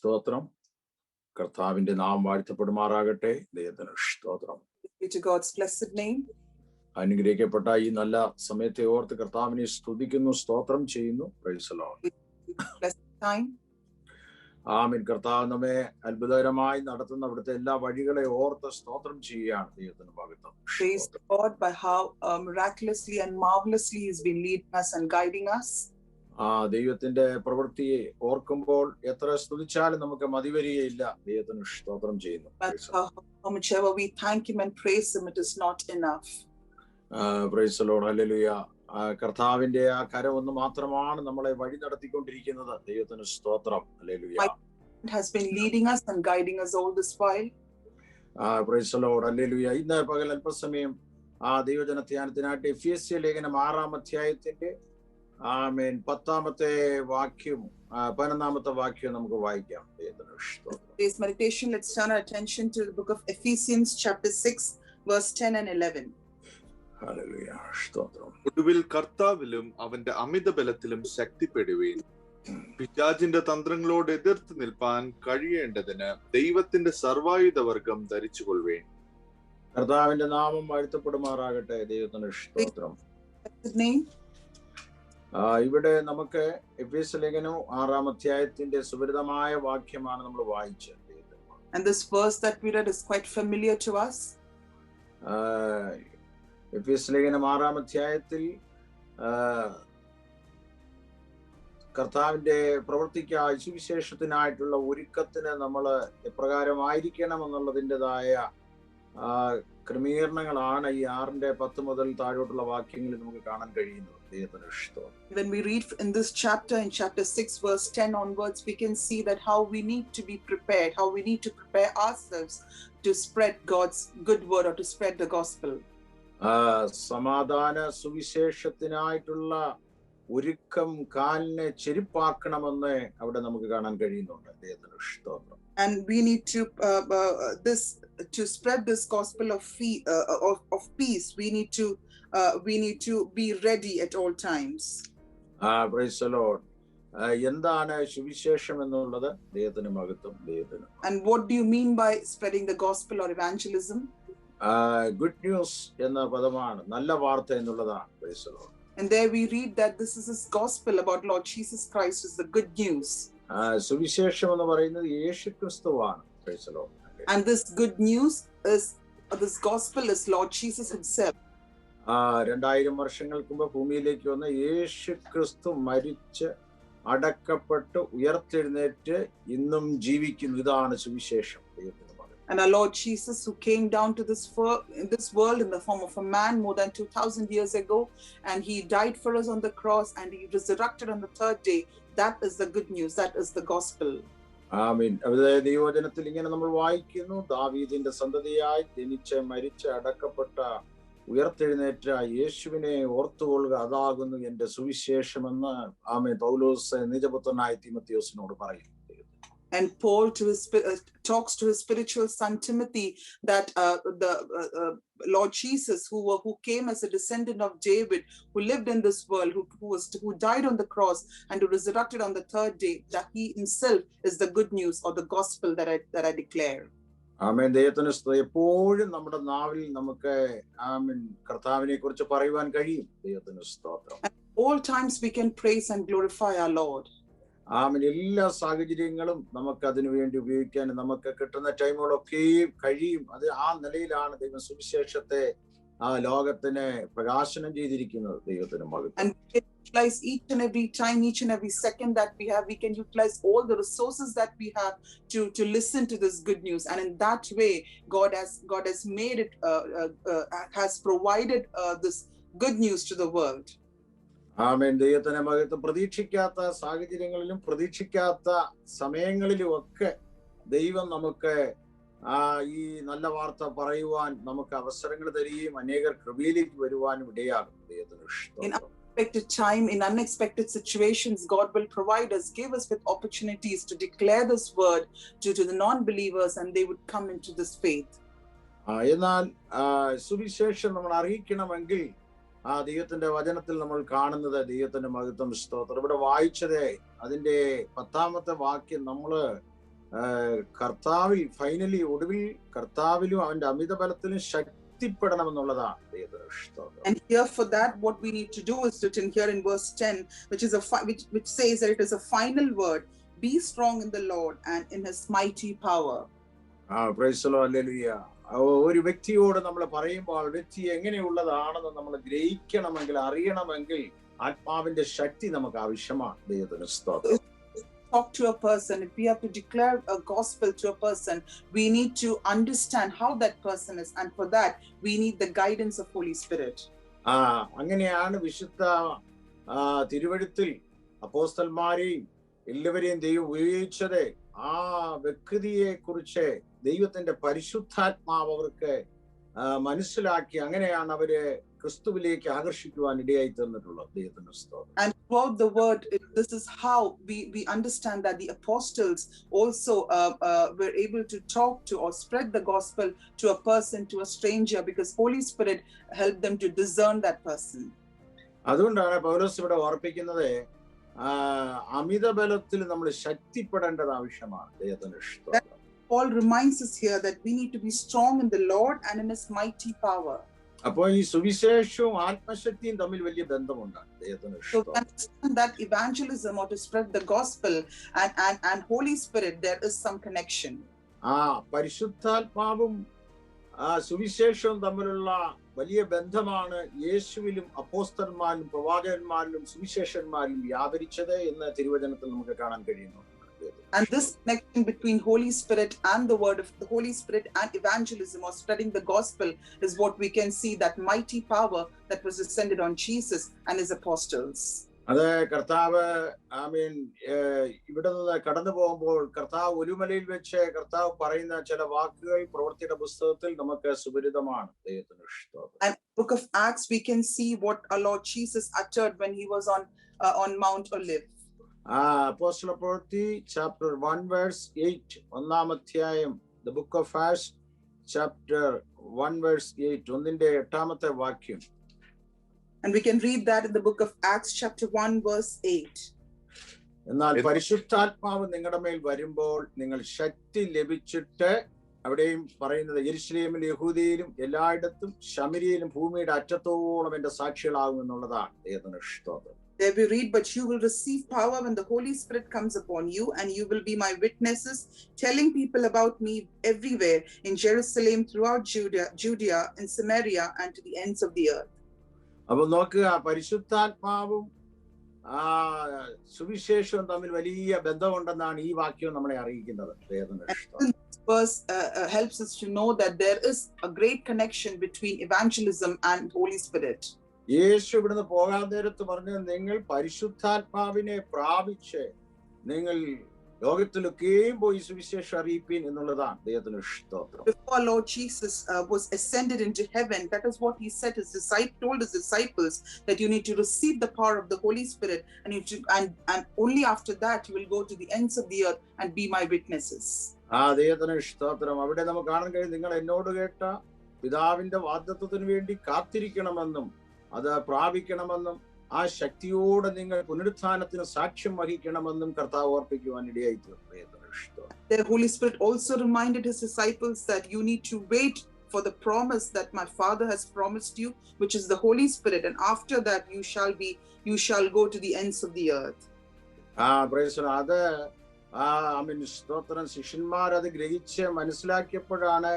സ്തോത്രം. കർത്താവിന്റെ നാമം വാഴ്ത്തപ്പെടുമാറാകട്ടെ. ദൈവത്തിന് സ്തോത്രം. To God's blessed name. അനുഗ്രഹിക്കപ്പെട്ട ഈ നല്ല സമയത്തെ ഓർത്ത് കർത്താവിനെ സ്തുതിക്കുന്നു, സ്തോത്രം ചെയ്യുന്നു. Praise the Lord. Blessed time. ആമേൻ. കർത്താവ് നമ്മെ അത്ഭുതകരമായി നടത്തുന്ന അവിടുത്തെ എല്ലാ വഴികളെ ഓർത്ത് സ്തോത്രം ചെയ്യുകയാണ്. ദൈവത്തിന് മഹത്വം. Praise God by how miraculously and marvelously He's been leading us and guiding us. ദൈവത്തിന്റെ പ്രവൃത്തിയെ ഓർക്കുമ്പോൾ എത്ര സ്തുതിച്ചാലും നമുക്ക് മതിവരികയില്ല. ദൈവത്തിന് സ്തോത്രം ചെയ്യുന്നു. How much ever we thank Him and praise Him, it is not enough. Praise the Lord. Hallelujah. കർത്താവിന്റെ ആ കരം ഒന്ന് മാത്രമാണ് നമ്മളെ വഴി നടത്തിക്കൊണ്ടിരിക്കുന്നത്. ദൈവത്തിന് സ്തോത്രം. Hallelujah. Has been leading us and guiding us all this while. Praise the Lord. Hallelujah. ഇന്ന് പകൽ അല്പസമയം ദൈവജന ധ്യാനത്തിനായിട്ട് എഫെസ്യ ലേഖനം 6-ാം അധ്യായത്തിന്റെ ആമേൻ 10-ാമത്തെ വാക്യം 11-ാമത്തെ വാക്യം നമുക്ക് വായിക്കാം. Today's meditation, let's turn our attention to the book of Ephesians chapter 6 verse 10 and 11. Hallelujah. സ്തോത്രം. ഒടുവിൽ കർത്താവിലും അവന്റെ അമിത ബലത്തിലും ശക്തിപ്പെടുവീൻ. പിശാചിന്റെ തന്ത്രങ്ങളോട് എതിർത്ത് നിൽപ്പാൻ കഴിയേണ്ടതിന് ദൈവത്തിന്റെ സർവായുധവർഗം ധരിച്ചുകൊള്ളുവേൻ. കർത്താവിന്റെ നാമം വാഴ്ത്തപ്പെടുമാറാകട്ടെ. ദൈവത്തിന്റെ സ്തോത്രം. ഇവിടെ നമുക്ക് എഫെസ്യ ലേഖനം 6-ാം അധ്യായത്തിന്റെ സുപരിതമായ വാക്യമാണ് നമ്മൾ വായിച്ചത്. And this verse that we read is quite familiar to us. എഫെസ്യ ലേഖനം 6-ാം അധ്യായത്തിൽ കർത്താവിന്റെ പ്രവൃത്തിക്കായി സുവിശേഷത്തിനായിട്ടുള്ള ഒരുക്കത്തിന് നമ്മൾ എപ്രകാരമായിരിക്കണം എന്നുള്ളതിൻ്റെതായ ക്രമീകരണങ്ങളാണ് ഈ 6-10 മുതൽ താഴോട്ടുള്ള വാക്യങ്ങളിൽ നമുക്ക് കാണാൻ കഴിയുന്നത്. When we read in this chapter, in chapter 6 verse 10 onwards, we can see that how we need to be prepared, how we need to prepare ourselves to spread God's good word or to spread the gospel. സമാധാന സുവിശേഷത്തിനായിട്ടുള്ള ഒരുക്കം കാലിനെ ചെരുപ്പാക്കണമെന്ന് അവിടെ നമുക്ക് കാണാൻ കഴിയുന്നുണ്ട്. ദൈവത്തിന്റെ സ്തോത്രം. And we need to to spread this gospel of peace. We need to be ready at all times. Praise the Lord. എന്താണ് സുവിശേഷം എന്നുള്ളത്? ദൈവത്തിന് മഹത്വം. ദൈവത്തിന്. And what do you mean by spreading the gospel or evangelism? Good news എന്ന പദമാണ്, നല്ല വാർത്ത എന്നുള്ളതാണ്. Praise the Lord. And there we read that this is His gospel about Lord Jesus Christ is the good news. സുവിശേഷം എന്ന് പറയുന്നത് യേശുക്രിസ്തുവാണ്. Praise the Lord. And this good news is this gospel is Lord Jesus Himself. 2000 വർഷങ്ങൾക്ക് മുമ്പ് ഭൂമിയിലേക്ക് വന്ന യേശുക്രിസ്തു മരിച്ച് അടക്കപ്പെട്ട് ഉയർത്തെഴുന്നേറ്റ് ഇന്നും ജീവിക്കുന്നു. ഇതാണ് സുവിശേഷം. And our Lord Jesus, who came down to this world in the form of a man more than 2000 years ago, and He died for us on the cross, and He resurrected on the third day. That is the good news. That is the gospel. ആമീൻ. ദൈവവചനത്തിൽ ഇങ്ങനെ നമ്മൾ വായിക്കുന്നു, ദാവീദിന്റെ സന്തതിയായി ജനിച്ച് മരിച്ച് അടക്കപ്പെട്ട ഉയർത്തെഴുന്നേറ്റ യേശുവിനെ ഓർത്തുകൊള്ളുക, അതാകുന്നു എന്റെ സുവിശേഷമെന്ന് ആമേൻ പൗലോസ് നിജപുത്രനായ തീമോഥെയോസിനോട് പറയും. And Paul talks to his spiritual son Timothy that the Lord Jesus, who came as a descendant of David, who lived in this world, who died on the cross and who resurrected on the third day, that He Himself is the good news or the gospel that I declare. ആമേൻ. ദൈവത്തിന് സ്തുതി. എപ്പോഴും നമ്മുടെ നാവിൽ നമുക്ക് ആമേൻ കർത്താവിനെ കുറിച്ച് പറയുവാൻ കഴിയും. ദൈവത്തിന് സ്തോത്രം. At all times we can praise and glorify our Lord. ആമേൻ. എല്ലാ സാഹചര്യങ്ങളും നമുക്ക് അതിനു വേണ്ടി ഉപയോഗിക്കാൻ നമുക്ക് കിട്ടുന്ന ടൈമുകളൊക്കെയും കഴിയും. അത് ആ നിലയിലാണ് ദൈവം സുവിശേഷത്തെ ലോകത്തിന് പ്രകാശനം ചെയ്തിരിക്കുന്നത്. ദൈവത്തിന് മഹത്വം. And we can utilize each and every time, each and every second that we have. We can utilize all the resources that we have to listen to this good news. And in that way, God has made it, has provided this good news to the world. ആമേൻ. ദൈവത്തിന് മഹത്വം. പ്രതീക്ഷിക്കാത്ത സാഹചര്യങ്ങളിലും പ്രതീക്ഷിക്കാത്ത സമയങ്ങളിലും ഒക്കെ ദൈവം നമുക്ക് ഈ നല്ല വാർത്ത പറയുവാൻ നമുക്ക് അവസരങ്ങൾ തരികയും അനേകർ കൃപയിലേക്ക് വരുവാനും ഇടയാകും. In unexpected time, in unexpected situations, God will provide us, give us with opportunities to declare this word to the non-believers, and they would come into this faith. എന്നാൽ സുവിശേഷം നമ്മൾ അറിയിക്കണമെങ്കിൽ ദൈവത്തിന്റെ വചനത്തിൽ നമ്മൾ കാണുന്നത് ദൈവത്തിന്റെ മഹത്വം സ്തോത്രം. ഇവിടെ വായിച്ചത് അതിന്റെ 10-ാമത്തെ വാക്യം നമ്മള് കർത്താവിൽ ഫൈനലി ഒടുവിൽ കർത്താവിലും അവന്റെ അമിത ബലത്തിലും ശക്തിപ്പെടണമെന്നുള്ളതാണ് ദൈവത്തിന് ഇഷ്ടം. And here for that, what we need to do is written here in verse 10, which is which says that it is a final word: be strong in the Lord and in His mighty power. Praise the Lord, hallelujah. ഒരു വ്യക്തിയോട് നമ്മൾ പറയുമ്പോൾ വ്യക്തി എങ്ങനെയുള്ളതാണെന്ന് നമ്മൾ ഗ്രഹിക്കണമെങ്കിൽ അറിയണമെങ്കിൽ ആത്മാവിന്റെ ശക്തി നമുക്ക് ആവശ്യമാണ്. ദൈവത്തിന് സ്തോത്രം. Talk to a person, if we have to declare a gospel to a person, we need to understand how that person is, and for that we need the guidance of Holy Spirit. അങ്ങനെയാണ് വിശുദ്ധ തിരുവെഴുത്തിൽ അപ്പോസ്തലന്മാരെയും എല്ലാവരെയും ദൈവം ഉപയോഗിച്ചത്. ആ വ്യക്തിയെ കുറിച്ച് ദൈവത്തിന്റെ പരിശുദ്ധാത്മാവ് അവർക്ക് മനസ്സിലാക്കി അങ്ങനെയാണ് അവരെ ക്രിസ്തുവിലേക്ക് ആകർഷിക്കുവാൻ ഇടയായി തീർന്നിട്ടുള്ളത്. ദൈവത്തിന്റെ സ്തോത്രം. And throughout the word, this is how we understand that the apostles also were able to talk to or spread the gospel to a person, to a stranger, because Holy Spirit helped them to discern that person. അതുകൊണ്ടാണ് പൗലോസ് ഇവിടെ ഓർപ്പിക്കുന്നത് അമിത ബലത്തിൽ നമ്മൾ ശക്തിപ്പെടേണ്ടത് ആവശ്യമാണ്. ദൈവത്തിന്റെ സ്തോത്രം. Paul reminds us here that we need to be strong in the Lord and in His mighty power. അപ്പോൾ ഈ സുവിശേഷവും ആത്മശക്തിയും തമ്മിൽ വലിയ ബന്ധമുണ്ട്. ദൈവത്തിന്റെ So to understand that evangelism or to spread the gospel and Holy Spirit, there is some connection. പരിശുദ്ധാത്മാവും സുവിശേഷവും തമ്മിലുള്ള വലിയ ബന്ധമാണ് യേശുവിലും അപ്പോസ്തലന്മാരിലും പ്രവാചകന്മാരിലും സുവിശേഷന്മാരിലും വ്യാപരിച്ചത് എന്ന് തിരുവചനത്തിൽ നമുക്ക് കാണാൻ കഴിയുന്നു. And this connection between Holy Spirit and the word of the Holy Spirit and evangelism or spreading the gospel is what we can see, that mighty power that was descended on Jesus and His apostles. അത് കർത്താവ് ഇവിടെ നിന്ന് കടന്നു പോകുമ്പോൾ കർത്താവ് ഒരുമലയിൽ വെച്ച് കർത്താവ് പറയുന്ന ചില വാക്കുകൾ പ്രവൃത്തിയുടെ പുസ്തകത്തിൽ നമുക്ക് സുപരിതമാണ്. ദൈവത്തിന് ഇഷ്ടം. And book of Acts we can see what our Lord Jesus uttered when He was on Mount Olive. അപ്പോസ്തല പ്രവൃത്തി chapter 1 verse 8, ഒന്നാം അധ്യായം, the book of Acts chapter 1 verse 8, ഒന്നിന്റെ 8ാമത്തെ വാക്യം. And we can read that in the book of Acts chapter 1 verse 8. എന്നാൽ പരിശുദ്ധാത്മാവ് നിങ്ങളുടെ മേൽ വരുമ്പോൾ നിങ്ങൾ ശക്തി ലഭിച്ചിട്ട്, അവിടെയും പറയുന്നത് യെരൂശലേമിലും യഹൂദയിലും എല്ലായിടത്തും ശമര്യയിലും ഭൂമിയുടെ അറ്റത്തോളം എന്റെ സാക്ഷികളാകും എന്നുള്ളതാണ്. ദൈവത്തിന് സ്തോത്രം. There we read, but you will receive power when the Holy Spirit comes upon you, and you will be my witnesses, telling people about me everywhere, in Jerusalem, throughout Judea, in Samaria, and to the ends of the earth. അപ്പൊ നോക്കുക, പരിശുദ്ധാത്മാവും സുവിശേഷവും തമ്മിൽ വലിയ ബന്ധമുണ്ടെന്നാണ് ഈ വാക്യം നമ്മളെ അറിയിക്കുന്നത്. This verse helps us to know that there is a great connection between evangelism and Holy Spirit. യേശു ഇവിടുന്ന് പോകാൻ നേരത്ത് പറഞ്ഞത്, നിങ്ങൾ പരിശുദ്ധാത്മാവിനെ പ്രാപിച്ച് നിങ്ങൾ ലോകത്തിലൊക്കെയും പോയി സുവിശേഷം അറിയിപ്പീൻ എന്നുള്ളതാണ്. ദൈവത്തിന് സ്തോത്രം. Before Lord Jesus was ascended into heaven, that is what He said told His disciples, that you need to receive the power of the Holy Spirit, and only after that you will go to the ends of the earth and be my witnesses. ദൈവത്തിന് സ്തോത്രം. അവിടെ നമുക്ക് കാണാൻ കഴിയും, നിങ്ങൾ എന്നോട് കേട്ട പിതാവിന്റെ വാഗ്ദത്തത്തിന് വേണ്ടി കാത്തിരിക്കണമെന്നും അത് പ്രാപിക്കണമെന്നും ആ ശക്തിയോടെ നിങ്ങൾ പുനരുത്ഥാനത്തിന് സാക്ഷ്യം വഹിക്കണമെന്നും കർത്താവ് ഓർപ്പിക്കുവാൻ ഇടയായി തീർന്നു. The Holy Spirit also reminded His disciples that you need to wait for the promise that my Father has promised you, which is the Holy Spirit, and after that you shall go to the ends of the earth. praise God. അത് സ്തോത്രം. ശിഷ്യന്മാർ അത് ഗ്രഹിച്ച് മനസ്സിലാക്കിയപ്പോഴാണ്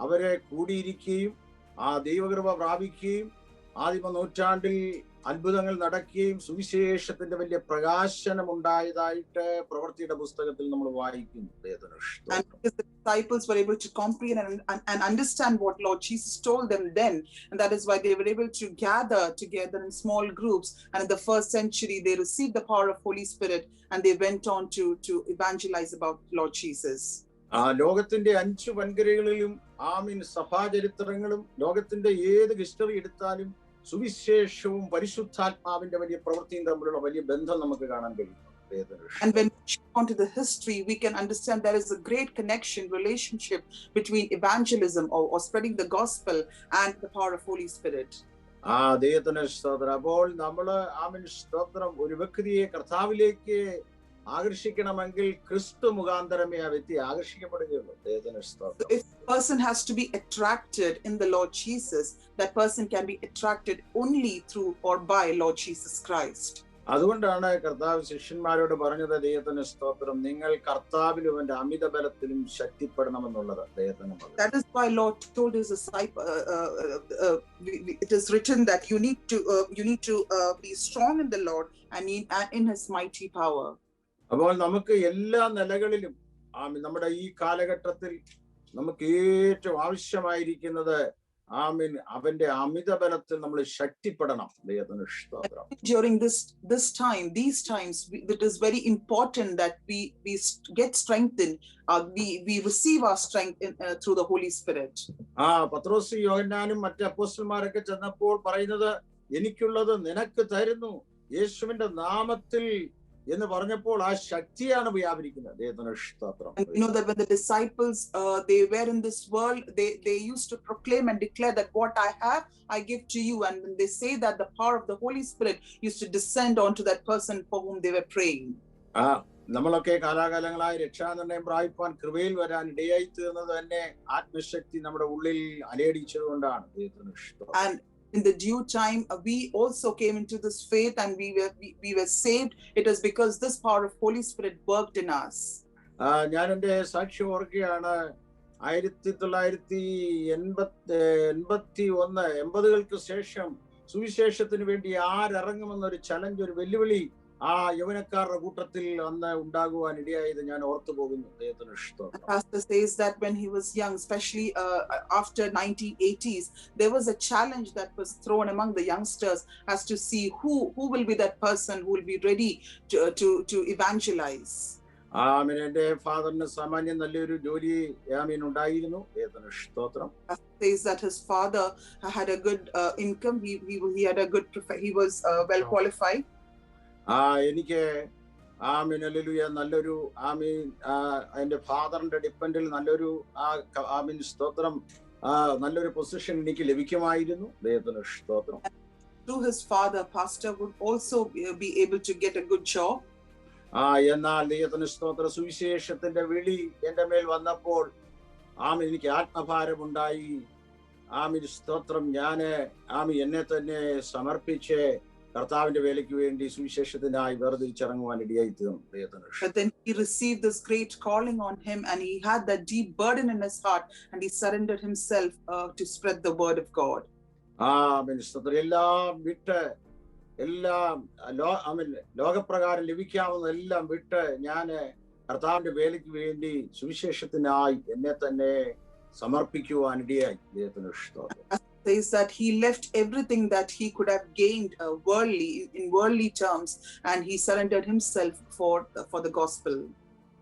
അവരെ കൂടിയിരിക്കുകയും ദൈവകൃപ പ്രാപിക്കുകയും ആദിമ നൂറ്റാണ്ടിൽ അത്ഭുതങ്ങൾ നടക്കുകയും സുവിശേഷത്തിന്റെ വലിയ പ്രകാശനം ഉണ്ടായതായിട്ട് പ്രവൃത്തിയുടെ പുസ്തകത്തിൽ നമ്മൾ വായിക്കുന്നു. And the disciples were able to comprehend and understand what Lord Jesus told them then, and that is why they were able to gather together in small groups, and in the first century they received the power of Holy Spirit and they went on to evangelize about Lord Jesus. ലോകത്തിന്റെ 5 വൻകരകളിലും സഭാചരിത്രങ്ങളും ലോകത്തിന്റെ ഏത് history എടുത്താലും സുവിശേഷവും പരിശുദ്ധാത്മാവിന്റെ വലിയ പ്രവൃത്തിയും തമ്മിലുള്ള വലിയ ബന്ധം നമുക്ക് കാണാൻ കഴിയും. And when we go on to the history, we can understand there is a great relationship between evangelism or spreading the gospel and the power of Holy Spirit. ദൈവത്തിന് സ്തോത്രം. അപ്പോൾ നമ്മള് സ്തോത്രം, ഒരു വ്യക്തിയെ കർത്താവിലേക്ക് ആകർഷിക്കണമെങ്കിൽ ക്രിസ്തു മുഖാന്തരമേ ആ വ്യക്തി ആകർഷിക്കപ്പെടുകയുള്ളൂ. ദൈവത്തിന് സ്തോത്രം. If a person has to be attracted in the Lord Jesus, that person can be attracted only through or by Lord Jesus Christ. അതുകൊണ്ടാണ് കർത്താവ് ശിഷ്യന്മാരോട് പറഞ്ഞത്, ദൈവത്തിന് സ്തോത്രം, നിങ്ങൾ കർത്താവിലും അവന്റെ അമിത ബലത്തിലും ശക്തിപ്പെടണമെന്നുള്ളത്. ദൈവത്തിന്. That is why Lord told his disciples, it is written that you need to be strong in the Lord and in his mighty power. അപ്പോൾ നമുക്ക് എല്ലാ നിലകളിലും നമ്മുടെ ഈ കാലഘട്ടത്തിൽ നമുക്ക് ഏറ്റവും ആവശ്യമായിരിക്കുന്നത് അവന്റെ അമിത ബലത്തിൽ നമ്മൾ ശക്തിപ്പെടണം. ദൈവത്തിന് സ്തോത്രം. During these times, it is very important that we get strengthened. We receive our strength through the Holy Spirit. പത്രോസ് യോഹന്നാനും മറ്റ് അപ്പോസ്തലന്മാരൊക്കെ ചെന്നപ്പോൾ പറയുന്നത്, എനിക്കുള്ളത് നിനക്ക് തരുന്നു യേശുവിന്റെ നാമത്തിൽ എന്ന് പറഞ്ഞപ്പോൾ ആ ശക്തിയാണ് വ്യാപരിക്കുന്നത്. ദൈവത്തിന് സ്തോത്രം. And you know that when the disciples they were in this world, they used to proclaim and declare that what I have I give to you, and when they say that, the power of the Holy Spirit used to descend onto that person for whom they were praying. നമ്മളൊക്കെ കാലാകാലങ്ങളായി രക്ഷാനിർണയം പ്രാപിപ്പാൻ കൃപയിൽ വരാൻ ഇടയായി തീർന്നത് തന്നെ ആത്മശക്തി നമ്മുടെ ഉള്ളിൽ അലയടിച്ചതുകൊണ്ടാണ്. ദൈവത്തിന് സ്തോത്രം. And in the due time, we also came into this faith and we were saved. It is because this power of Holy Spirit worked in us. ഞാൻ എന്റെ സാക്ഷ്യം ഓർക്കുകയാണ്. 1981 ശേഷം സുവിശേഷത്തിന് വേണ്ടി ആരിറങ്ങുമെന്നൊരു ചലഞ്ച്, ഒരു വെല്ലുവിളി ആ യൗവനക്കാരുടെ കൂട്ടത്തിൽ അന്ന് ഉണ്ടാകുവാൻ ഇടയായത് ഞാൻ ഓർത്തു പോകുന്നു. ദൈവത്തിന് സ്തോത്രം. Pastor says that when he was young, especially after 1980s, there was a challenge that was thrown among the youngsters as to see who will be that person who will be ready to evangelize. എന്റെ ഫാദറിന് സാമാന്യം നല്ലൊരു ജോലി ഉണ്ടായിരുന്നു. ദൈവത്തിന് സ്തോത്രം. Says that his father had a good income. He had a good he was well qualified. എനിക്ക് നല്ലൊരു എന്റെ ഫാദറിന്റെ ഡിപ്പെൻഡിൽ നല്ലൊരു സ്തോത്രം നല്ലൊരു പൊസിഷൻ എനിക്ക് ലഭിക്കുമായിരുന്നു. ദൈവത്തിന് സ്തോത്രം. Through his father, pastor would also be able to get a good job. എന്നാൽ ദൈവത്തിന് സ്തോത്ര, സുവിശേഷത്തിന്റെ വിളി എന്റെ മേൽ വന്നപ്പോൾ എനിക്ക് ആത്മഭാരമുണ്ടായി. സ്തോത്രം. ഞാന് എന്നെ തന്നെ സമർപ്പിച്ച് കർത്താവിന്റെ വേലയ്ക്ക് വേണ്ടി സുവിശേഷത്തിനായി വേർതിരിച്ചിറങ്ങുവാൻ ഇടയായി തീർന്നു. But then he received this great calling on him, and he had that deep burden in his heart, and he surrendered himself to spread the word of God. എല്ലാം വിട്ട്, എല്ലാം ലോകപ്രകാരം ലഭിക്കാവുന്ന എല്ലാം വിട്ട് ഞാന് കർത്താവിന്റെ വേലയ്ക്ക് വേണ്ടി സുവിശേഷത്തിനായി എന്നെ തന്നെ സമർപ്പിക്കുവാൻ ഇടയായി. ദൈവത്തിന് സ്തോത്രം. Says that he left everything that he could have gained in worldly terms, and he surrendered himself for the gospel.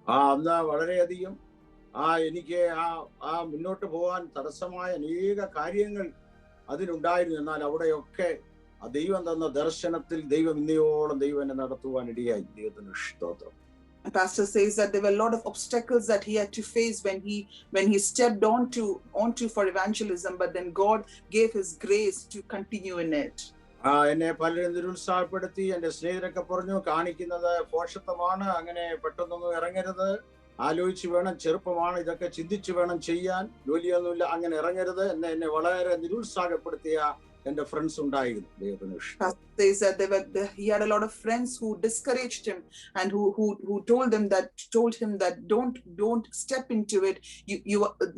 അന്ന് വളരെയധികം എനിക്ക് മുന്നോട്ട് പോകാൻ തടസ്സമായ അനേക കാര്യങ്ങൾ അതിനുണ്ടായിരുന്നു. എന്നാൽ അവിടെയൊക്കെ ദൈവം തന്ന ദർശനത്തിൽ ദൈവം ഇന്നയോളം ദൈവം എന്നെ നടത്തുവാൻ ഇടയായി. ദൈവത്തിന് സ്തോത്രം. And pastor says that there were a lot of obstacles that he had to face when he stepped onto for evangelism, but then God gave his grace to continue in it. എന്നെ പലരും നിരുത്സാഹപ്പെടുത്തി. എന്റെ സ്നേഹിതരൊക്കെ പറഞ്ഞു, കാണിക്കുന്നത് പോഷത്വമാണ്, അങ്ങനെ പെട്ടെന്നൊന്നും ഇറങ്ങരുത്, ആലോചിച്ച് വേണം, ചെറുപ്പമാണ്, ഇതൊക്കെ ചിന്തിച്ചു വേണം ചെയ്യാൻ, ജോലിയൊന്നുമില്ല, അങ്ങനെ ഇറങ്ങരുത് എന്നെ വളരെ നിരുത്സാഹപ്പെടുത്തിയ എന്റെ ഫ്രണ്ട്സ് ഉണ്ടായിരുന്നു. ദൈവത്തിന് says that he had a lot of friends who discouraged him and who told him that don't step into it.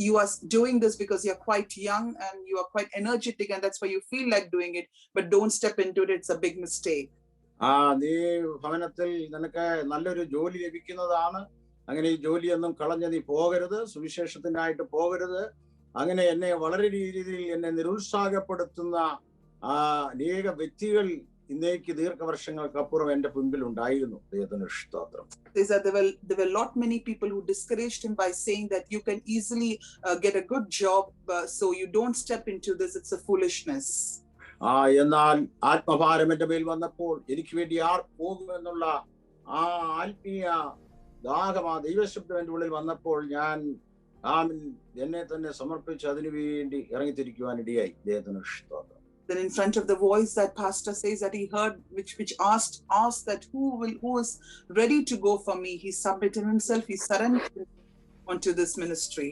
You are doing this because you're quite young and you are quite energetic, and that's why you feel like doing it, but don't step into it. It's a big mistake. നീ ഭവനത്തിൽ നിനക്ക് നല്ലൊരു ജോലി ലഭിക്കുന്നതാണ്, അങ്ങനെ ഈ ജോലിയൊന്നും കളഞ്ഞ് നീ പോകരുത്, സുവിശേഷത്തിനായിട്ട് പോകരുത്. അങ്ങനെ എന്നെ വളരെ രീതിയിൽ എന്നെ നിരുത്സാഹപ്പെടുത്തുന്ന അനേക വ്യക്തികൾ ഇന്നേക്ക് ദീർഘവർഷങ്ങൾക്കപ്പുറം എന്റെ മുൻപിൽ ഉണ്ടായിരുന്നു. ദൈവത്തിന് സ്തോത്രം. There were lot many people who discouraged him by saying that you can easily get a good job, so you don't step into this, it's a foolishness. എന്നാൽ ആത്മഭാരം എന്റെ മേൽ വന്നപ്പോൾ എനിക്ക് വേണ്ടി ആർ പോകുമെന്നുള്ള ആത്മീയ ദാഹം ദൈവശബ്ദം എന്റെ ഉള്ളിൽ വന്നപ്പോൾ ഞാൻ എന്നെ തന്നെ സമർപ്പിച്ച് അതിനു വേണ്ടി ഇറങ്ങിത്തിരിക്കുവാൻ ഇടയായി. ദൈവത്തിന് സ്തോത്രം. Then in front of the voice that pastor says that he heard, which asked that who is ready to go for me, he submitted himself, he surrendered onto this ministry.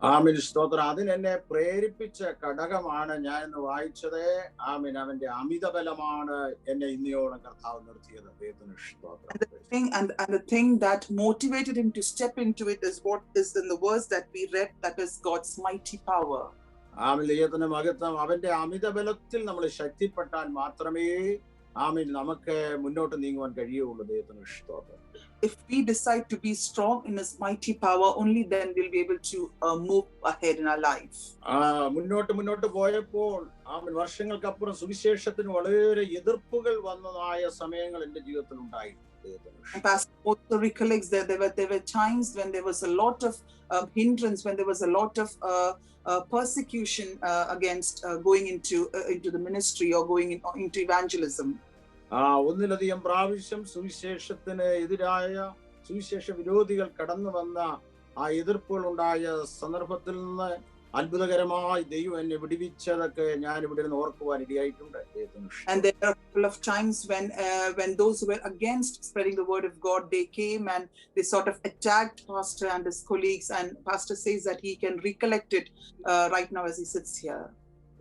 ആമീൻ സ്തോത്രം. അതിനെന്നെ പ്രേരിപ്പിച്ച ഘടകമാണ് ഞാൻ ഇന്ന് വായിച്ചത്. ആമീൻ. അവന്റെ അമിത ബലമാണ് എന്നെ ഇന്നയോളം കർത്താവ് നിർത്തിയത്. ദൈവത്തിന് സ്തോത്രം. And the thing that motivated him to step into it is what is in the verse that we read, that is God's mighty power. ആമീൻ. ദൈവത്തിന് മഹത്വം. അവന്റെ അമിത ബലത്തിൽ നമ്മൾ ശക്തിപ്പെട്ടാൽ മാത്രമേ ആമീൻ നമുക്ക് മുന്നോട്ട് നീങ്ങുവാൻ കഴിയുള്ളൂ. ദൈവത്തിന് സ്തോത്രം. If we decide to be strong in his mighty power, only then we'll be able to move ahead in our life. മുന്നോട്ട് പോയപ്പോൾ ആമീൻ വർഷങ്ങൾക്കപ്പുറം സുവിശേഷത്തിന് വളരെ എതിർപ്പുകൾ വന്നതായ സമയങ്ങൾ എൻ്റെ ജീവിതത്തിൽ ഉണ്ടായിരുന്നു. Pastor also recollects that there were times when there was a lot of hindrance, when there was a lot of persecution against going into the ministry or going into evangelism. ഒന്നിലധികം പ്രാവശ്യം സുവിശേഷത്തിന് എതിരായ സുവിശേഷ വിരോധികൾ കടന്നു വന്ന ആ എതിർപ്പുകൾ ഉണ്ടായ സന്ദർഭത്തിൽ നിന്ന് അത്ഭുതകരമായി ദൈവം എന്നെ വിടുവിച്ചതൊക്കെ ഞാൻ ഇവിടെ നിന്ന് ഓർക്കുവാൻ ഇടയായിട്ടുണ്ട്. And there are a couple of times when those who were against spreading the word of God, they came and they sort of attacked pastor and his colleagues, and pastor says that he can recollect it right now as he sits here.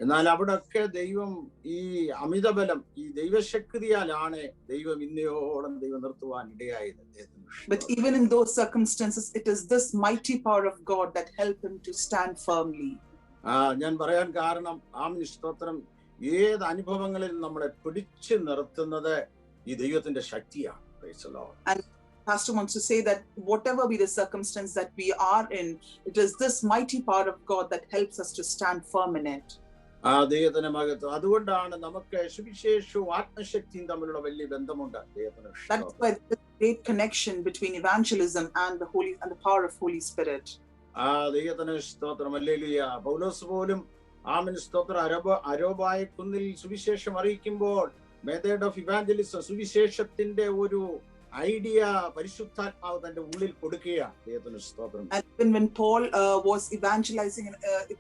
എന്നാൽ അവിടൊക്കെ ദൈവം ഈ അമിതബലം ഈ ദൈവശക്തിയാലാണ് ദൈവം ഇന്നയോളം ദൈവം നിർത്തുവാൻ ഇടയായത്. But even in those circumstances, it is this mighty power of God that helped him to stand firmly. ഞാൻ പറയാൻ കാരണം ആമീൻ സ്തോത്രം, ഏത് അനുഭവങ്ങളിൽ നമ്മളെ പിടിച്ചു നിർത്തുന്നത് ഈ ദൈവത്തിന്റെ ശക്തിയാണ്. Praise the Lord. And Pastor wants to say that whatever be the circumstance that we are in, it is this mighty power of God that helps us to stand firm in it. ദൈവത്തിന്റെ മഹത്വം. അതുകൊണ്ടാണ് നമുക്ക് സുവിശേഷവും ആത്മശക്തിയും തമ്മിലുള്ള വലിയ ബന്ധമുണ്ട്. That's why there's a great connection between evangelism and the power of Holy Spirit. ദൈവത്തിന് സ്തോത്രം. Hallelujah. പൗലോസ് പോലും ആമേൻ സ്തോത്രം അരോബായ കുന്നിൽ സുവിശേഷം അറിയിക്കുമ്പോൾ മെത്തേഡ് ഓഫ് ഇവാഞ്ചലിസം സുവിശേഷത്തിന്റെ ഒരു ഐഡിയ പരിശുദ്ധാത്മാവ് തന്റെ ഉള്ളിൽ കൊടുക്കുകയാണ്. ദൈവത്തിന് സ്തോത്രം. And even when Paul was evangelizing, the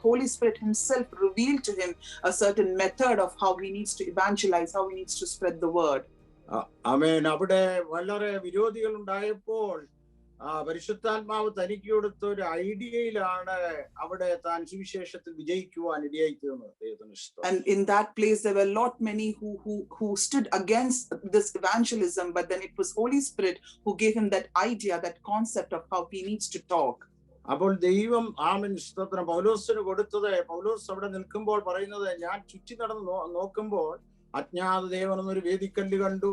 Holy Spirit himself revealed to him a certain method of how he needs to evangelize, how he needs to spread the word. ആമേൻ. അവിടെ വളരെ വിരോധികൾ ഉണ്ടായപ്പോൾ പരിശുദ്ധാത്മാവ് തനിക്ക് കൊടുത്ത ഒരു ഐഡിയയിലാണ് അവിടെ താൻ സുവിശേഷത്തിൽ വിജയിക്കുവാൻ ഇടയായിത്തീർന്നത്. And in that place there were many who stood against this evangelism, but then it was Holy Spirit who gave him that idea, that concept of how he needs to talk. അപ്പോൾ ദൈവം ആമേൻ സ്തോത്രം പൗലോസിന് കൊടുത്തത്, പൗലോസ് അവിടെ നിൽക്കുമ്പോൾ പറയുന്നത്, ഞാൻ ചുറ്റി നടന്ന് നോക്കുമ്പോൾ അജ്ഞാത ദേവൻ എന്നൊരു വേദിക്കല്ല് കണ്ടു.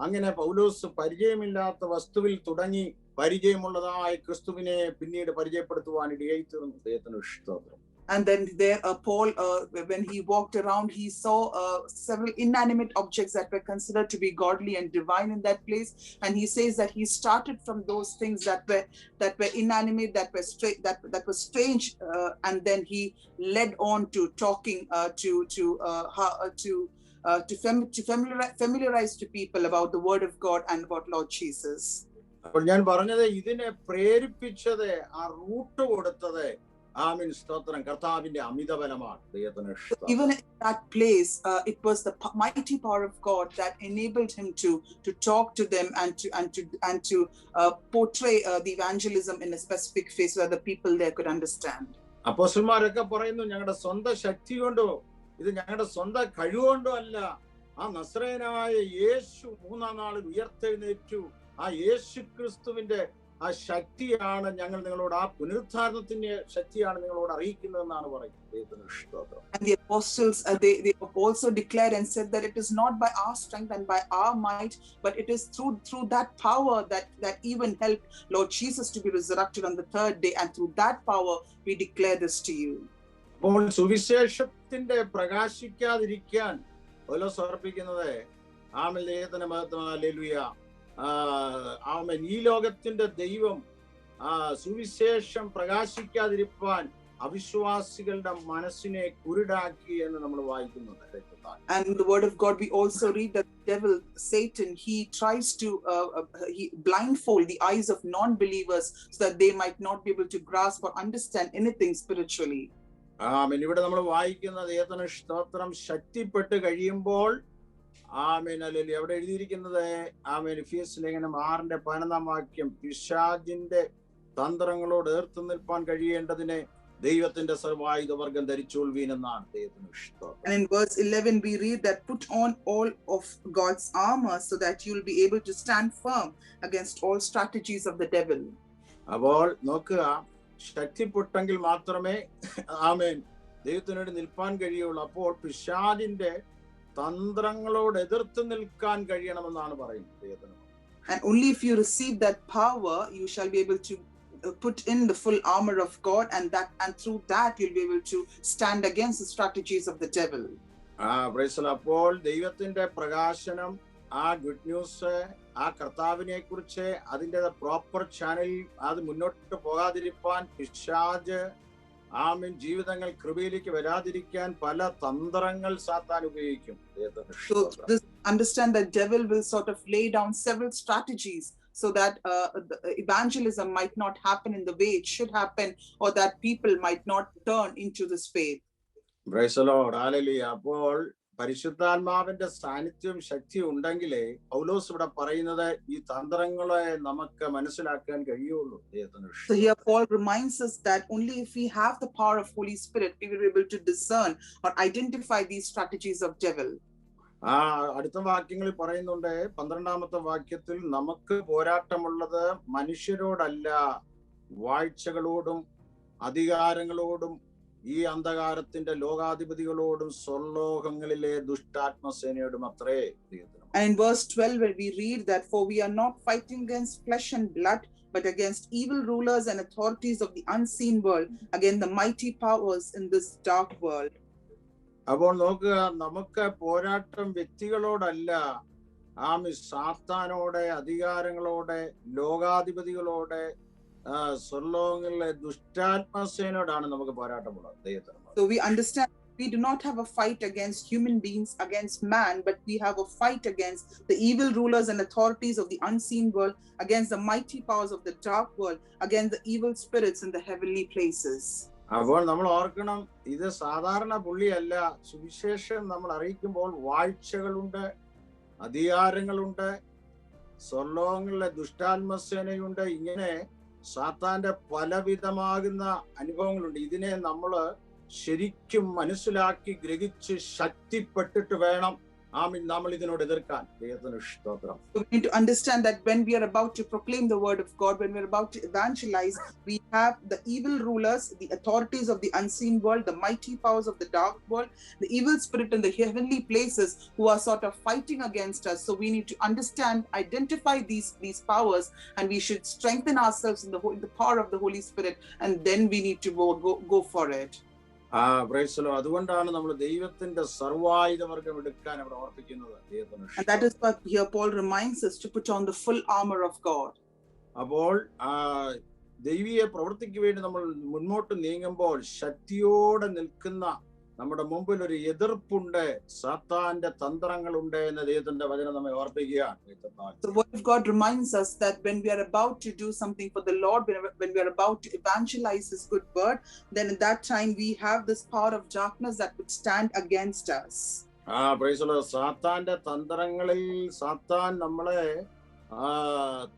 അങ്ങനെ പൗലോസ് പരിചയമില്ലാത്ത വസ്തുവിൽ തുടങ്ങി പരിചയമുള്ളതായ ക്രിസ്തുവിനെ പിന്നീട് പരിചയപ്പെടുത്തുവാൻ ഇടയായിത്തീർന്നു. ദൈവത്തിന് സ്തോത്രം. And then there Paul, when he walked around, he saw several inanimate objects that were considered to be godly and divine in that place. And he says that he started from those things that were inanimate, that was strange, and then he led on to talking to familiarize to people about the word of God and about Lord Jesus. അപ്പോൾ ഞാൻ പറഞ്ഞത്, ഇതിനെ പ്രേരിപ്പിച്ചത്, ആ root കൊടുത്തത് ആമേൻ സ്തോത്രം കർത്താവിന്റെ അമിതബലമാണ്. ദൈവത്തിന് സ്തോത്രം. Even in that place, it was the mighty power of God that enabled him to talk to them and to portray the evangelism in a specific phase where the people there could understand. അപ്പോസ്തലന്മാരൊക്കെ പറയുന്നു, ഞങ്ങളുടെ സ്വന്തം ശക്തി കൊണ്ടോ ഇത് ഞങ്ങളുടെ സ്വന്തം കഴിവുകൊണ്ടോ അല്ല, ആ നസറേയനായ യേശു മൂന്നാം നാളിൽ ഉയർത്തെഴുന്നേറ്റു, ആ യേശു ക്രിസ്തുവിന്റെ ആ ശക്തിയാണ് ഞങ്ങൾ നിങ്ങളോട്, ആ പുനരുദ്ധാരണത്തിന്റെ ശക്തിയാണ് നിങ്ങളോട് അറിയിക്കുന്നതെന്നാണ് പറയുന്നത്. And the apostles they also declared and said that it is not by our strength and by our might, but it is through that power that even helped Lord Jesus to be resurrected on the third day, and through that power we declare this to you. അപ്പോൾ സുവിശേഷത്തിന്റെ പ്രകാശിക്കാതിരിക്കാൻ പൗലോസ് സമർപ്പിക്കുന്നത് ആമേൻ ദൈവത്തിന്റെ മഹത്വം. Hallelujah. ആമേൻ. ഈ ലോകത്തിന്റെ ദൈവം സുവിശേഷം പ്രകാശിക്കാതിരിപ്പാൻ അവിശ്വാസികളുടെ മനസ്സിനെ കുരുടാക്കി എന്ന് നമ്മൾ വായിക്കുന്നത്. And the word of God, we also read that the devil, Satan, he tries to he blindfold the eyes of non-believers so that they might not be able to grasp or understand anything spiritually. ആമേൻ. ഇവിടെ നമ്മൾ വായിക്കുന്ന ദൈവത്തിന് സ്തോത്രം, ശക്തിപ്പെട്ട് കഴിയുമ്പോൾ amen hallelujah. അവിടെ എഴുതിയിരിക്കുന്നത് ആമേൻ എഫെസ്യ ലേഖനം 6:11 പിശാചിന്റെ തന്ത്രങ്ങളോട് എതിർത്ത് നിൽപ്പാൻ കഴിയേണ്ടതിനെ ദൈവത്തിന്റെ സർവായുധവർഗം ധരിച്ചുകൊള്ളുവീൻ എന്നാണ് ദൈവത്തിന് സ്തോത്രം. And in verse 11 we read that put on all of God's armor so that you will be able to stand firm against all strategies of the devil. അപ്പോൾ നോക്കുക, ശക്തിപ്പെട്ടെങ്കിൽ മാത്രമേ ആമേൻ ദൈവത്തിനോട് നിൽപ്പാൻ കഴിയുള്ളൂ. അപ്പോൾ പിശാചിന്റെ തന്ത്രങ്ങളോട് എതിർത്ത് നിൽക്കാൻ കഴിയണമെന്നാണ് പറയുന്നത് ദൈവത്തിന്. And only if you receive that power you shall be able to put in the full armor of God, and through that you'll be able to stand against the strategies of the devil. Praise the Lord. അപ്പോൾ ദൈവത്തിന്റെ പ്രകാശനം, ആ good news, ആ കർത്താവിനെ കുറിച്ച് അതിന്റെ proper ചാനലിൽ അത് മുന്നോട്ട് പോകാതിരിക്കാൻ പിശാച് ആമേൻ ജീവിതങ്ങൾ കൃപയിലേക്ക് വരാതിരിക്കാൻ പല തന്ത്രങ്ങൾ സാത്താൻ ഉപയോഗിക്കും. So this understand that devil will sort of lay down several strategies so that the evangelism might not happen in the way it should happen, or that people might not turn into this faith. Praise the Lord. Hallelujah. അപ്പോൾ പരിശുദ്ധാത്മാവിന്റെ സാന്നിധ്യം ശക്തി ഉണ്ടെങ്കിലേ പൗലോസ് ഇവിടെ പറയുന്നത് ഈ തന്ത്രങ്ങളെ നമുക്ക് മനസ്സിലാക്കാൻ കഴിയുള്ളൂ. So here Paul reminds us that only if we have the power of Holy Spirit we will be able to discern or identify these strategies of devil. അടുത്ത വാക്യങ്ങളിൽ പറയുന്നുണ്ട്, 12ാമത്തെ വാക്യത്തിൽ നമുക്ക് പോരാട്ടമുള്ളത് മനുഷ്യരോടല്ല, വാഴ്ചകളോടും അധികാരങ്ങളോടും ഈ അന്ധകാരത്തിന്റെ ലോകാധിപതികളോടും സ്വർലോകങ്ങളിലെ ദുഷ്ടാത്മസേനയോടും അത്രേ. And in verse 12 where we read that for we are not fighting against flesh and blood but against evil rulers and authorities of the unseen world, against the mighty powers in this dark world. അപ്പോൾ നോക്കുക, നമുക്ക് പോരാട്ടം വ്യക്തികളോടല്ല, സാത്താനോടെ, അധികാരങ്ങളോടെ, ലോകാധിപതികളോടെ, സ്വർലോകങ്ങളിലെ ദുഷ്ടാത്മസേനയോടാണ് നമുക്ക് പോരാട്ടമുള്ളത് ദൈവത്തിന്. So we understand we do not have a fight against human beings, against man, but we have a fight against the evil rulers and authorities of the unseen world, against the mighty powers of the dark world, against the evil spirits in the heavenly places. അപ്പോൾ നമ്മൾ ഓർക്കണം, ഇത് സാധാരണ പുള്ളിയല്ല. സുവിശേഷം നമ്മൾ അറിയിക്കുമ്പോൾ വാഴ്ചകളുണ്ട്, അധികാരങ്ങളുണ്ട്, സ്വർലോകങ്ങളിലെ ദുഷ്ടാത്മസേനയുണ്ട്, ഇങ്ങനെ സാത്താന്റെ പലവിധമാകുന്ന അനുഭവങ്ങളുണ്ട്. ഇതിനെ നമ്മൾ ശരിക്കും മനസ്സിലാക്കി ഗ്രഹിച്ച് ശക്തിപ്പെട്ടിട്ട് വേണം നമ്മൾ ഇതിനോട് എതിർക്കാൻ. ദൈവത്തിന് സ്തോത്രം. So we need to understand that when we are about to proclaim the word of God, when we are about to evangelize, we have the evil rulers, the authorities of the unseen world, the mighty powers of the dark world, the evil spirit in the heavenly places who are sort of fighting against us. So we need to understand, identify these powers, and we should strengthen ourselves in the power of the Holy Spirit, and then we need to go for it. Praise the Lord. അതുകൊണ്ടാണ് നമ്മൾ ദൈവത്തിന്റെ സർവായുധവർഗം എടുക്കാൻ അവിടെ ഓർപ്പിക്കുന്നത്. And that is what here Paul reminds us to put on the full armor of God. അപ്പോൾ ദൈവീയ പ്രവൃത്തിക്ക് വേണ്ടി നമ്മൾ മുന്നോട്ട് നീങ്ങുമ്പോൾ ശക്തിയോടെ നിൽക്കുന്ന നമ്മുടെ മുമ്പിൽ ഒരു എതിർപ്പുണ്ട്, സാത്താന്റെ തന്ത്രങ്ങളുണ്ട് എന്ന് ദൈവത്തിന്റെ വചനം നമ്മെ ഓർപ്പിക്കുകയാണ്. The word of God reminds us that when we are about to do something for the Lord, when we are about to evangelize His good word, then at that time we have this power of darkness that would stand against us. Praise the Lord. സാത്താന്റെ തന്ത്രങ്ങളിൽ സാത്താൻ നമ്മളെ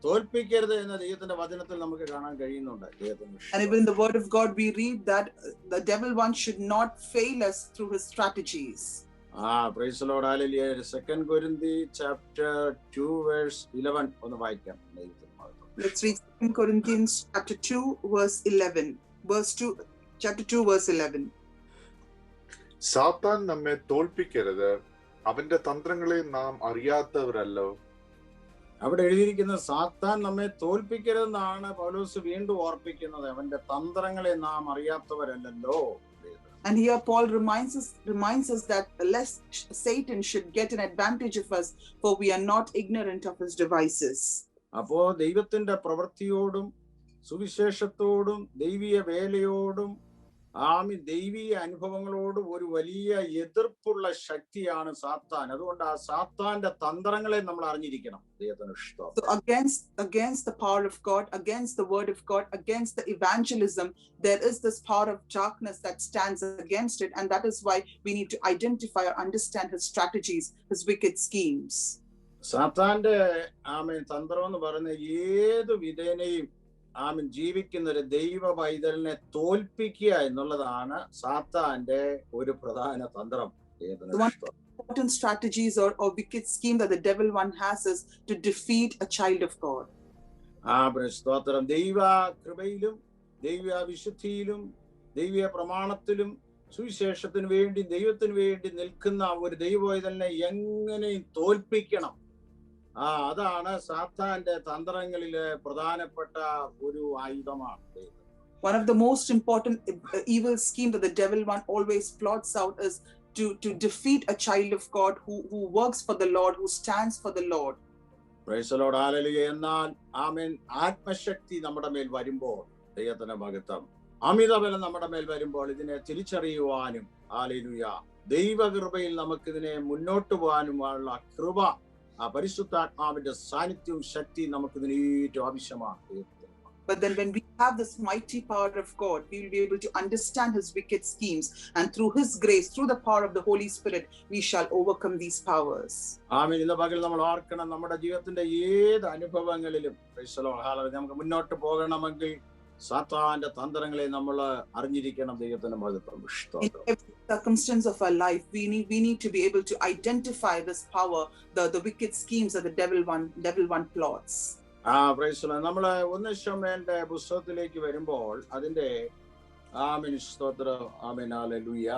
തോൽപ്പിക്കരുത് എന്ന ദൈവത്തിന്റെ വചനത്തിൽ നമുക്ക് കാണാൻ കഴിയുന്നുണ്ട്. And even in the word of God we read that the devil one should not fail us through his strategies. Praise the Lord. Hallelujah. 2 Corinthians chapter 2 verse 11 ഒന്ന് വായിക്കാം. Let's read 2 Corinthians chapter 2 verse 11. Chapter 2 verse 11. സാത്താൻ നമ്മെ തോൽപ്പിക്കരുത്, അവന്റെ തന്ത്രങ്ങളെ നാം അറിയാത്തവരല്ലോ. അവിടെ എഴുതിയിരിക്കുന്ന സാത്താൻ നമ്മെ തോൽപ്പിക്കരുതെന്നാണ് പൗലോസ് വീണ്ടും ഓർപ്പിക്കുന്നത്. അവന്റെ തന്ത്രങ്ങളെ നാം അറിയാത്തവരല്ലോ. And here Paul reminds us that lest Satan should get an advantage of us, for we are not ignorant of his devices. അപ്പോ ദൈവത്തിന്റെ പ്രവൃത്തിയോടും സുവിശേഷത്തോടും ദൈവീയ വേലയോടും ദൈവീയ അനുഭവങ്ങളോട് ഒരു വലിയ എതിർപ്പുള്ള ശക്തിയാണ് സാത്താൻ. അതുകൊണ്ട് ആ സാത്താന്റെ തന്ത്രങ്ങളെ നമ്മൾ അറിഞ്ഞിരിക്കണം. So against the power of God, against the word of God, against the evangelism, there is this power of darkness that stands against it, and that is why we need to identify or understand his strategies, his wicked schemes. സാത്താന്റെ തന്ത്രം എന്ന് പറയുന്ന ഏത് വിധേനയും ജീവിക്കുന്ന ഒരു ദൈവ പൈതലിനെ തോൽപ്പിക്കുക എന്നുള്ളതാണ് സാത്താന്റെ ഒരു പ്രധാന തന്ത്രം. Important strategies or wicked scheme that the devil one has is to defeat a child of God. സ്തോത്രം. ദൈവ കൃപയിലും ദൈവ വിശുദ്ധിയിലും ദൈവ പ്രമാണത്തിലും സുവിശേഷത്തിന് വേണ്ടി ദൈവത്തിന് വേണ്ടി നിൽക്കുന്ന ഒരു ദൈവ പൈതലിനെ എങ്ങനെയും തോൽപ്പിക്കണം. അതാണ് സാത്താന്റെ തന്ത്രങ്ങളിലെ പ്രധാനപ്പെട്ട ഒരു ആയുധമാണ്. One of the most important evil scheme that the devil one always plots out is to defeat a child of God who works for the Lord, who stands for the Lord. Praise the Lord. Hallelujah. എന്നാൽ ആത്മശക്തി നമ്മുടെ മേൽ വരുമ്പോൾ, ദൈവത്തിന്റെ മഹത്വം, അമിതബലം നമ്മുടെ മേൽ വരുമ്പോൾ ഇതിനെ തിരിച്ചറിയുവാനും ഹല്ലേലൂയ ദൈവകൃപയിൽ നമുക്കിതിനെ മുന്നോട്ട് പോകാനുമുള്ള കൃപ, പരിശുദ്ധാത്മാവിന്റെ സാന്നിധ്യവും ശക്തിയും നമുക്കിതിന് ഏറ്റവും ആവശ്യമാണ്. But then when we have this mighty power of God, we will be able to understand his wicked schemes, and through his grace, through the power of the Holy Spirit, we shall overcome these powers. ആമേൻ. ഇന്ന് പകൽ നമ്മൾ ഓർക്കണം, നമ്മുടെ ജീവിതത്തിന്റെ ഏത് അനുഭവങ്ങളിലും നമുക്ക് മുന്നോട്ട് പോകണമെങ്കിൽ സാത്താന്റെ തന്ത്രങ്ങളെ നമ്മൾ അറിഞ്ഞിരിക്കണം. ദൈവത്തിന്റെ മഹത്വം. In every circumstance of our life, we need to be able to identify this power, the wicked schemes that the devil one plots. നമ്മള് 1 ശമൂവേലിന്റെ പുസ്തകത്തിലേക്ക് വരുമ്പോൾ അതിന്റെ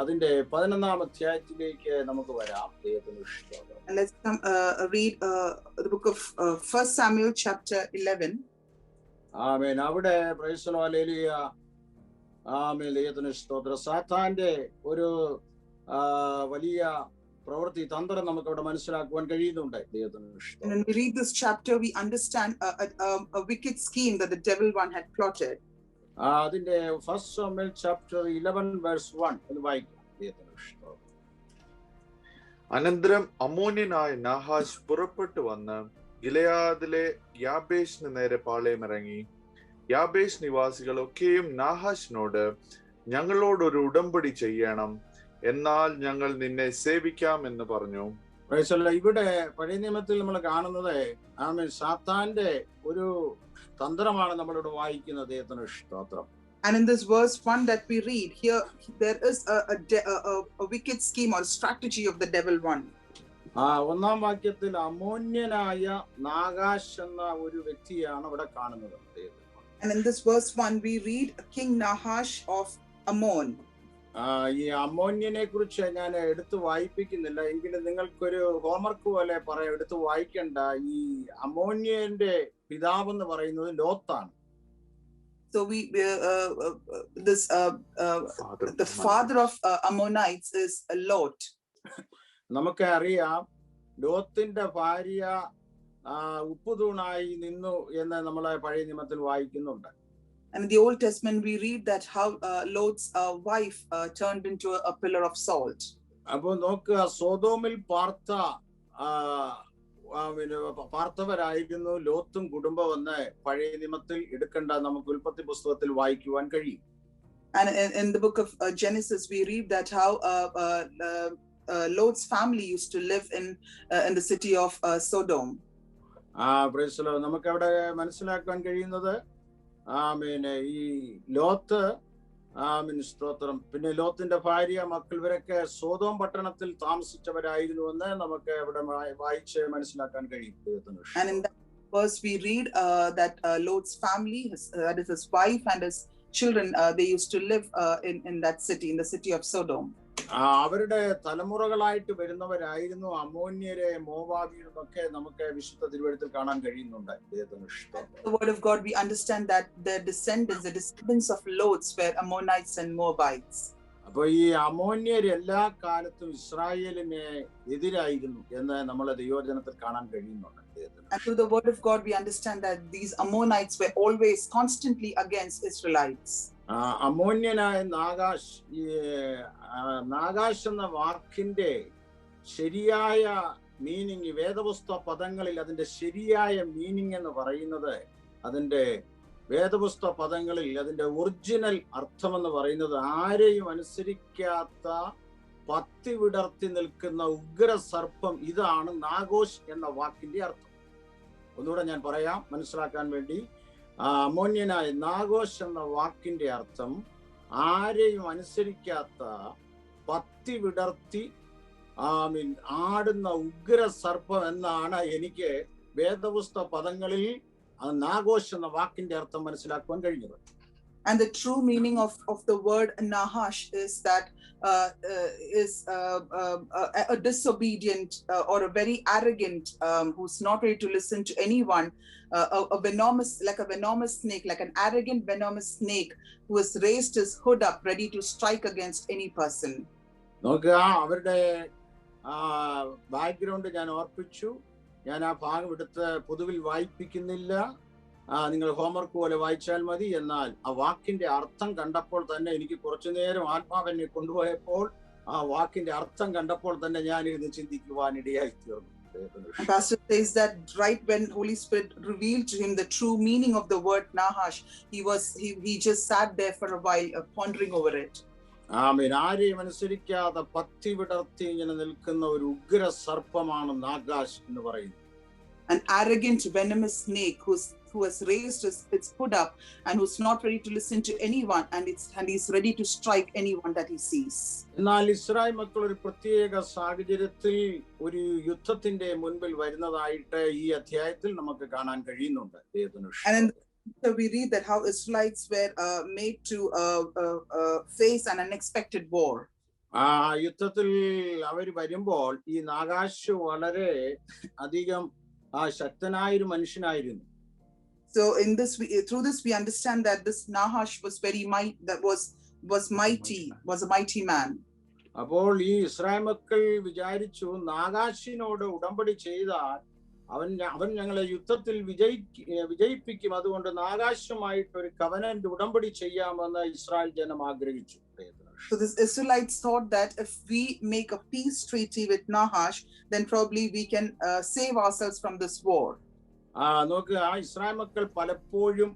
അതിന്റെ 11-ാം അധ്യായത്തിലേക്ക് നമുക്ക് വരാം. Let's read the book of 1 Samuel chapter 11. ആമേൻ. അവിടെ ദൈവത്തിന് സ്തോത്രം. സാത്താന്റെ ഒരു വലിയ പ്രവൃത്തി തന്ത്രം നമുക്ക് അവിടെ മനസ്സിലാക്കുവാൻ കഴിയുന്നുണ്ട്. And when we read this chapter, we understand a wicked scheme that the devil one had plotted. അതിന്റെ 1 Samuel chapter 11 verse 1 എന്ന് വായിക്കാം. അനന്തരം അമ്മോന്യനായ നാഹാശ് പുറപ്പെട്ടു വന്ന് ഗിലെയാദിലെ യാബേഷിന് നേരെ പാളയമിറങ്ങി. യാബേഷ് നിവാസികൾ ഒക്കെയും നാഹാശിനോട്, ഞങ്ങളോടൊരു ഉടമ്പടി ചെയ്യണം, എന്നാൽ ഞങ്ങൾ നിന്നെ സേവിക്കാം എന്ന് പറഞ്ഞു. ഇവിടെ പഴയ നിയമത്തിൽ നമ്മൾ കാണുന്നത് സാത്താന്റെ ഒരു തന്ത്രമാണ് നമ്മളിവിടെ വായിക്കുന്നത്. സ്തോത്രം. And in this verse 1 that we read here, there is a wicked scheme or strategy of the devil one. 1-ാം വാക്യത്തിൽ അമ്മോന്യനായ നാഹാശ് എന്ന ഒരു വ്യക്തിയാണ് ഇവിടെ കാണുന്നത്. And in this verse 1 we read King Nahash of Ammon. ഈ അമ്മോന്യനെ കുറിച്ച് ഞാൻ എടുത്തു വായിപ്പിക്കുന്നില്ല, എങ്കിലും നിങ്ങൾക്കൊരു ഹോംവർക്ക് പോലെ എടുത്തു വായിക്കേണ്ട. ഈ അമ്മോന്യന്റെ പിതാവ് എന്ന് പറയുന്നത് ലോത്താണ്. So the father of Ammonites is Lot. നമുക്ക് അറിയാം, ലോത്തിന്റെ ഭാര്യ ഉപ്പുതൂണായി നിന്നു എന്ന് നമ്മളെ പഴയ നിയമത്തിൽ വായിക്കുന്നുണ്ട്. And in the Old Testament we read that how Lot's wife turned into a pillar of salt. അപ്പോൾ നോക്കുക, സോദോമിൽ പാർത്തവരായിരുന്നു ലോത്തും കുടുംബം എന്ന് പഴയ നിയമത്തിൽ എടുക്കേണ്ട നമുക്ക് ഉൽപ്പത്തി പുസ്തകത്തിൽ വായിക്കുവാൻ കഴിയും. And in the book of Genesis we read that how Lot's family used to live in the city of Sodom. നമുക്ക് അവിടെ മനസ്സിലാക്കാൻ കഴിയുന്നത് ഈ ലോത്ത് സ്തോത്രം, പിന്നെ ലോത്തിന്റെ ഭാര്യ, മക്കൾ, ഇവരൊക്കെ സോദോം പട്ടണത്തിൽ താമസിച്ചവരായിരുന്നു എന്ന് നമുക്ക് ഇവിടെ വായിച്ച് മനസ്സിലാക്കാൻ കഴിയും. And in that verse we read that Lot's family, that is his wife and his children, they used to live in that city, in the city of Sodom. അവരുടെ തലമുറകളായിട്ട് വരുന്നവരായിരുന്നു അമ്മോന്യരെ, മോവാബിയരും ഒക്കെ നമുക്ക് വിശുദ്ധ തിരുവെഴുത്തിൽ കാണാൻ കഴിയുന്നുണ്ട്. The word of God, we understand that the descendants of Lots were Ammonites and Moabites. അപ്പൊ ഈ അമ്മോന്യർ എല്ലാ കാലത്തും ഇസ്രായേലിന് എതിരായിരുന്നു എന്ന് നമ്മളെ ദൈവവചനത്തിൽ കാണാൻ കഴിയുന്നുണ്ട്. And through the word of God we understand that these Ammonites were always constantly against Israelites. അമോന്യനായ നാഗാഷ്, ഈ നാഗാഷ് എന്ന വാക്കിന്റെ ശരിയായ മീനിങ്, വേദപുസ്തക പദങ്ങളിൽ അതിന്റെ ശരിയായ മീനിങ് എന്ന് പറയുന്നത്, അതിന്റെ വേദപുസ്തക പദങ്ങളിൽ അതിന്റെ ഒറിജിനൽ അർത്ഥം എന്ന് പറയുന്നത്, ആരെയും അനുസരിക്കാത്ത പത്തി വിടർത്തി നിൽക്കുന്ന ഉഗ്ര സർപ്പം. ഇതാണ് നാഗോഷ് എന്ന വാക്കിന്റെ അർത്ഥം. ഒന്നുകൂടെ ഞാൻ പറയാം മനസ്സിലാക്കാൻ വേണ്ടി. അമോന്യനായ നാഗോഷ് എന്ന വാക്കിന്റെ അർത്ഥം ആരെയും അനുസരിക്കാത്ത പത്തി വിടർത്തി ആടുന്ന ഉഗ്ര സർപ്പം എന്നാണ് എനിക്ക് വേദപുസ്തക പദങ്ങളിൽ നാഗോഷ് എന്ന വാക്കിന്റെ അർത്ഥം മനസ്സിലാക്കുവാൻ കഴിഞ്ഞത്. And the true meaning of the word Nahash is that a disobedient or a very arrogant, who's not ready to listen to anyone, a venomous, like a venomous snake, like an arrogant venomous snake who has raised his hood up ready to strike against any person. നോക്കുക, അവരുടെ background ഞാൻ ഓർപ്പിച്ചു. ഞാൻ ആ ഭാഗം എടുത്ത് പൊതുവിൽ വായിപ്പിക്കുന്നില്ല, നിങ്ങൾ homework പോലെ വായിച്ചാൽ മതി. എന്നാൽ ആ വാക്കിന്റെ അർത്ഥം കണ്ടപ്പോൾ തന്നെ എനിക്ക് കുറച്ചു നേരം ആത്മാവെന്നെ കൊണ്ടുപോയപ്പോൾ ആ വാക്കിന്റെ അർത്ഥം കണ്ടപ്പോൾ തന്നെ ഞാൻ ഇരുന്ന് ചിന്തിക്കുവാൻ ഇടയായി തീർന്നു. Pastor says that right when Holy Spirit revealed to him the true meaning of the word Nahash, he just sat there for a while pondering over it. ആമേൻ. ആരെയും അനുസരിക്കാതെ പത്തി വിടർത്തി ഇങ്ങനെ നിൽക്കുന്ന ഒരു ഉഗ്ര സർപ്പമാണ് നാഗാഷ് എന്ന് പറയുന്നത്. An arrogant venomous snake who has raised its hood up and who's not ready to listen to anyone, and he's ready to strike anyone that he sees. എന്നാൽ ഇസ്രായേൽ മക്കൾ ഒരു പ്രത്യേക സാഹചര്യത്തിൽ ഒരു യുദ്ധത്തിന്റെ മുൻപിൽ വരുന്നതായിട്ട് ഈ അധ്യായത്തിൽ നമുക്ക് കാണാൻ കഴിയുന്നുണ്ട്. And so we read that how Israelites were made to face an unexpected war. യുദ്ധത്തിൽ അവർ വരുമ്പോൾ ഈ നാഗാഷ് വളരെ അധികം ശക്തനായൊരു മനുഷ്യനായിരുന്നു. So through this we understand that this Nahash was a mighty man. അപ്പോൾ ഈ ഇസ്രായേൽ മക്കൾ വിചാരിച്ചു, നാഗാഷിനോട് ഉടമ്പടി ചെയ്താൽ അവൻ ഞങ്ങളെ യുദ്ധത്തിൽ വിജയിപ്പിക്കും, അതുകൊണ്ട് നാഗാഷുമായിട്ട് ഒരു കവനന്റ് ഉടമ്പടി ചെയ്യാമെന്ന് ഇസ്രായേൽ ജനം ആഗ്രഹിച്ചു. So the Israelites thought that if we make a peace treaty with Nahash, then probably we can save ourselves from this war. നോക്കുക, ഇസ്രായേൽ മക്കൾ പലപ്പോഴും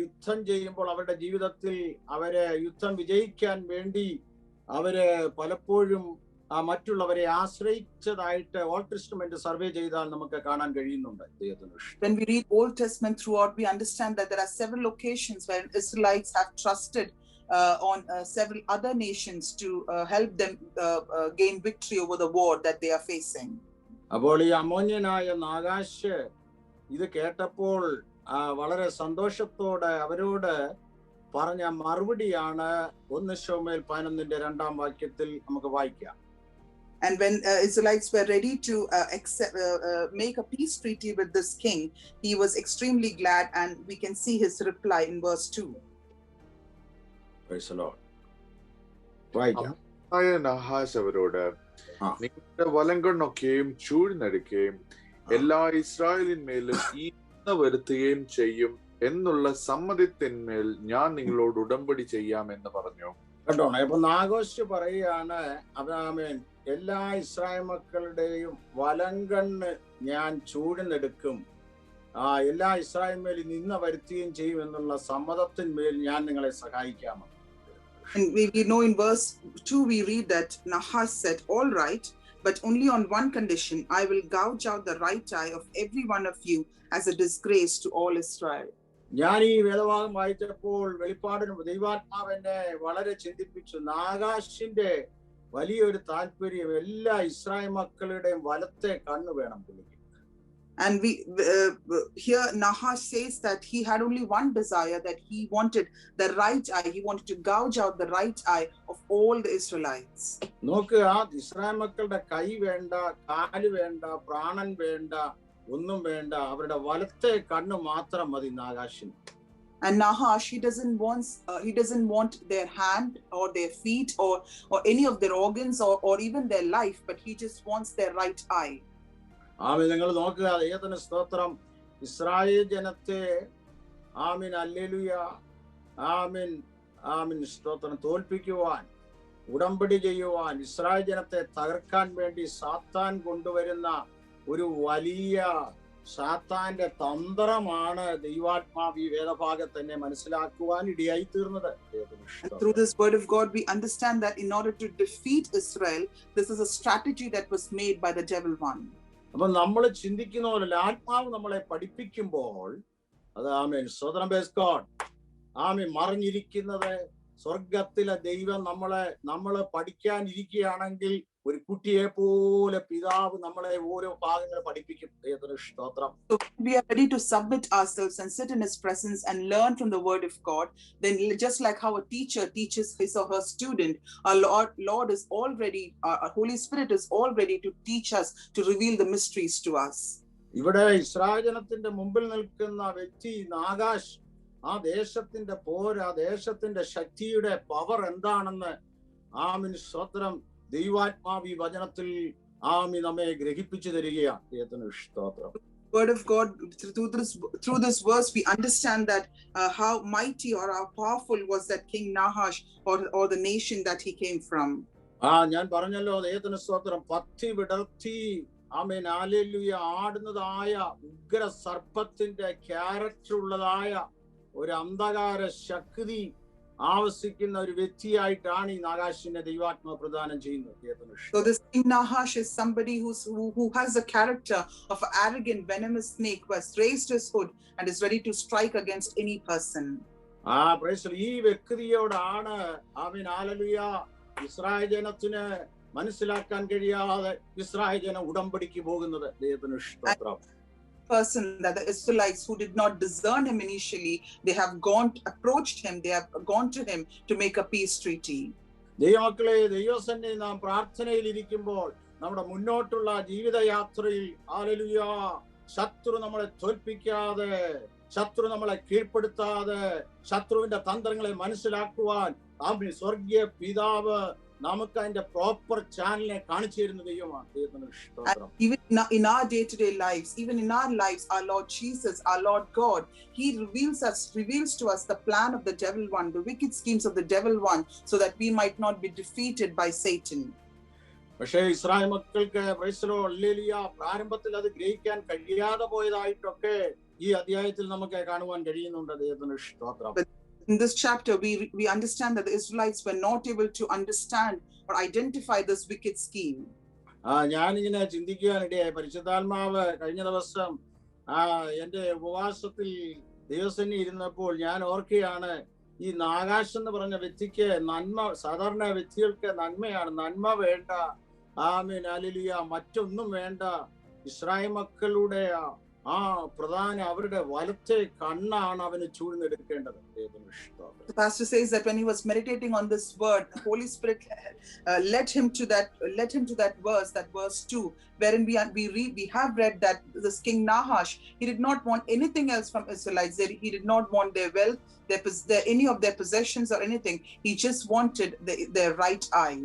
യുദ്ധം ചെയ്യുമ്പോൾ അവരുടെ ജീവിതത്തിൽ അവരെ യുദ്ധം വിജയിക്കാൻ വേണ്ടി അവര് പലപ്പോഴും മറ്റുള്ളവരെ ആശ്രയിച്ചതായിട്ട് ഓൾഡ് ടെസ്റ്റ്മെന്റ് സർവേ ചെയ്താൽ നമുക്ക് കാണാൻ കഴിയുന്നുണ്ട്. When we read Old Testament throughout, we understand that there are several occasions where Israelites have trusted on several other nations to help them gain victory over the war that they are facing. അപ്പോൾ ഈ അമോന്യനായ നാഗാഷ് ഇത് കേട്ടപ്പോൾ വളരെ സന്തോഷത്തോടെ അവരോട് പറഞ്ഞ മറുപടിയാണ് 1 ശമൂവേൽ 11:2 നമുക്ക് വായിക്കാം. And when Israelites were ready to make a peace treaty with this king, he was extremely glad, and we can see his reply in verse 2. Praise the Lord. വായിക്കാം. നഹാശ് അവരോട്, നിങ്ങളുടെ വലങ്കണ്ണൊക്കെയും ചൂഴ്ന്നെടുക്കുകയും എല്ലാ ഇസ്രായേലിന്മേലും ഈ വരുത്തുകയും ചെയ്യും എന്നുള്ള സമ്മതത്തിന്മേൽ ഞാൻ നിങ്ങളോട് ഉടമ്പടി ചെയ്യാമെന്ന് പറഞ്ഞു. കേട്ടോ, അപ്പൊ നാഗോഷ് പറയുകയാണ്, ആമേൻ, എല്ലാ ഇസ്രായേൽ മക്കളുടെയും വലങ്കണ്ണ് ഞാൻ ചൂഴ്ന്നെടുക്കും, എല്ലാ ഇസ്രായേൽ മേൽ നിന്ന വരുത്തുകയും ചെയ്യും എന്നുള്ള സമ്മതത്തിന്മേൽ ഞാൻ നിങ്ങളെ സഹായിക്കാമെന്ന്. And we know in verse 2 we read that Nahash said, all right, but only on one condition, I will gouge out the right eye of every one of you as a disgrace to all Israel. ഞാൻ ഈ വേദഭാഗം വായിച്ചപ്പോൾ വെളിപ്പാടിന് ദൈവാത്മാവ് എന്നെ വളരെ ചിന്തിപ്പിച്ചു. നാഗാഷിന്റെ വലിയൊരു താല്പര്യം എല്ലാ ഇസ്രായേൽ മക്കളുടെയും വലത്തെ കണ്ണ് വേണം പുള്ളിക്ക്. And we here Nahash says that he had only one desire, that he wanted the right eye. He wanted to gouge out the right eye of all the Israelites. നോക്കുക, ഇസ്രായേൽ മക്കളുടെ കൈ വേണ്ട, കാല് വേണ്ട, പ്രാണൻ വേണ്ട, ഒന്നും വേണ്ട, അവരുടെ വലത്തെ കണ്ണ് മാത്രം മതി നാഗാഷിന്. And Nahash, he doesn't want their hand or their feet or any of their organs or even their life, but he just wants their right eye. ആമീൻ. നിങ്ങൾ നോക്കുക, ദൈവത്തിന് സ്തോത്രം. ഇസ്രായേൽ ജനത്തെ ആമീൻ ഹല്ലേലൂയ ആമീൻ സ്തോത്രം തോൽപ്പിക്കുവാൻ, ഉടമ്പടി ചെയ്യുവാൻ, ഇസ്രായേൽ ജനത്തെ തകർക്കാൻ വേണ്ടി സാത്താൻ കൊണ്ടുവരുന്ന ഒരു വലിയ സാത്താന്റെ തന്ത്രമാണ് ദൈവാത്മാവ് ഈ വേദഭാഗത്ത് തന്നെ മനസ്സിലാക്കുവാൻ ഇടയായി തീർന്നത്. Through this word of God, we understand that in order to defeat Israel, this is a strategy that was made by the devil one. അപ്പൊ നമ്മൾ ചിന്തിക്കുന്ന പോലെ ആത്മാവ് നമ്മളെ പഠിപ്പിക്കുമ്പോൾ അത് സ്വതന്ത്രം ബേസ് ഗോഡ് മറിഞ്ഞിരിക്കുന്നത് സ്വർഗത്തിലെ ദൈവം നമ്മള് പഠിക്കാനിരിക്കുകയാണെങ്കിൽ ഒരു കുട്ടിയെ പോലെ പിതാവ് നമ്മളെ ഓരോ ഭാഗങ്ങൾ പഠിപ്പിക്കും. സ്തോത്രം. So we are ready to submit ourselves and sit in his presence and learn from the word of God. Then just like how a teacher teaches his or her student, our Lord is all ready, our Holy Spirit is all ready to teach us, to reveal the mysteries to us. ഇവിടെ Israel ജനത്തിന്റെ മുമ്പിൽ നിൽക്കുന്ന വ്യക്തി നാഗാഷ് ആ ദേശത്തിന്റെ ആ ദേശത്തിന്റെ ശക്തിയുടെ പവർ എന്താണെന്ന് സ്തോത്രം ദൈവാത്മാവ് ഈ വചനത്തിൽ നമ്മെ ഗ്രഹിപ്പിച്ചു തരികയാണ്. സ്തോത്രം. Word of God, through this verse we understand that how mighty or how powerful was that King Nahash or the nation that he came from. ഞാൻ പറഞ്ഞല്ലോ ദൈവത്തിന് സ്തോത്രം. പത്തി വിടർത്തി ഹല്ലേലൂയ ആടുന്നതായ ഉഗ്ര സർപ്പത്തിന്റെ ക്യാരക്ടർ ഉള്ളതായ ഒരു അന്ധകാര ശക്തി ആവസിക്കുന്ന ഒരു വ്യക്തിയായിട്ടാണ് ഈ നാഗാശിനെ ദൈവാത്മാവ് പ്രദാനം ചെയ്യുന്നത്. So this King Nahash is somebody who has the character of an arrogant venomous snake who has raised his hood and is ready to strike against any person. ഈ വ്യക്തിയോടാണ് ഹല്ലേലൂയ ഇസ്രായേൽ ജനത്തിന് മനസ്സിലാക്കാൻ കഴിയാതെ ഇസ്രായേൽ ജനം ഉടമ്പടിക്ക് പോകുന്നത്. ദൈവത്തിന് സ്തോത്രം. Person that the Israelites who did not discern him initially, they have approached him, they have gone to him to make a peace treaty. ദൈവമക്കളെ, ദൈവസന്നിധിയിൽ നാം പ്രാർത്ഥനയിൽ ഇരിക്കുമ്പോൾ നമ്മുടെ മുന്നോട്ടുള്ള ജീവിതയാത്രയിൽ ഹല്ലേലൂയ ശത്രു നമ്മളെ തോൽപ്പിക്കാതെ, ശത്രു നമ്മളെ കീഴ്പ്പെടുത്താതെ, ശത്രുവിന്റെ തന്ത്രങ്ങളെ മനസ്സിലാക്കുവാൻ സ്വർഗീയ പിതാവ് നമുക്ക് അതിന്റെ പ്രോപ്പർ ചാനലിനെ കാണിച്ചു തരുന്ന ദൈവമാണ്. Even in our day-to-day lives, even in our lives, our Lord Jesus, our Lord God, he reveals to us the plan of the devil one, the wicked schemes of the devil one, so that we might not be defeated by Satan. പക്ഷേ Israel മക്കൾക്ക് പ്രാരംഭത്തിൽ അത് ഗ്രഹിക്കാൻ കഴിയാതെ പോയതായിട്ടൊക്കെ ഈ അധ്യായത്തിൽ നമുക്ക് കാണുവാൻ കഴിയുന്നുണ്ട്. ദൈവത്തിന് സ്തോത്രം. In this chapter, we understand that the Israelites were not able to understand or identify this wicked scheme. ഞാനിങ്ങനെ ചിന്തിക്കുവാനിടയായി. പരിശുദ്ധാത്മാവ് കഴിഞ്ഞ ദിവസം എന്റെ ഉപവാസത്തിൽ ദൈവസന്നിധിയിൽ ഇരുന്നപ്പോൾ ഞാൻ ഓർക്കുകയാണ്, ഈ നാഗാഷ് എന്ന് പറഞ്ഞ വ്യക്തിക്ക് നന്മ, സാധാരണ വ്യക്തികൾക്ക് നന്മയാണ്, നന്മ വേണ്ട, ഹല്ലേലൂയ മറ്റൊന്നും വേണ്ട. ഇസ്രായേൽ മക്കളുടെ പ്രധാന അവരുടെ വലത്തെ കണ്ണാണ് അവന് ചൂഴ്ന്നെടുക്കേണ്ടത്. The pastor says that when he was meditating on this word, the Holy Spirit led him to that verse 2, wherein we have read that this King Nahash, he did not want anything else from Israelites. He did not want their wealth, any of their possessions or anything. He just wanted their right eye.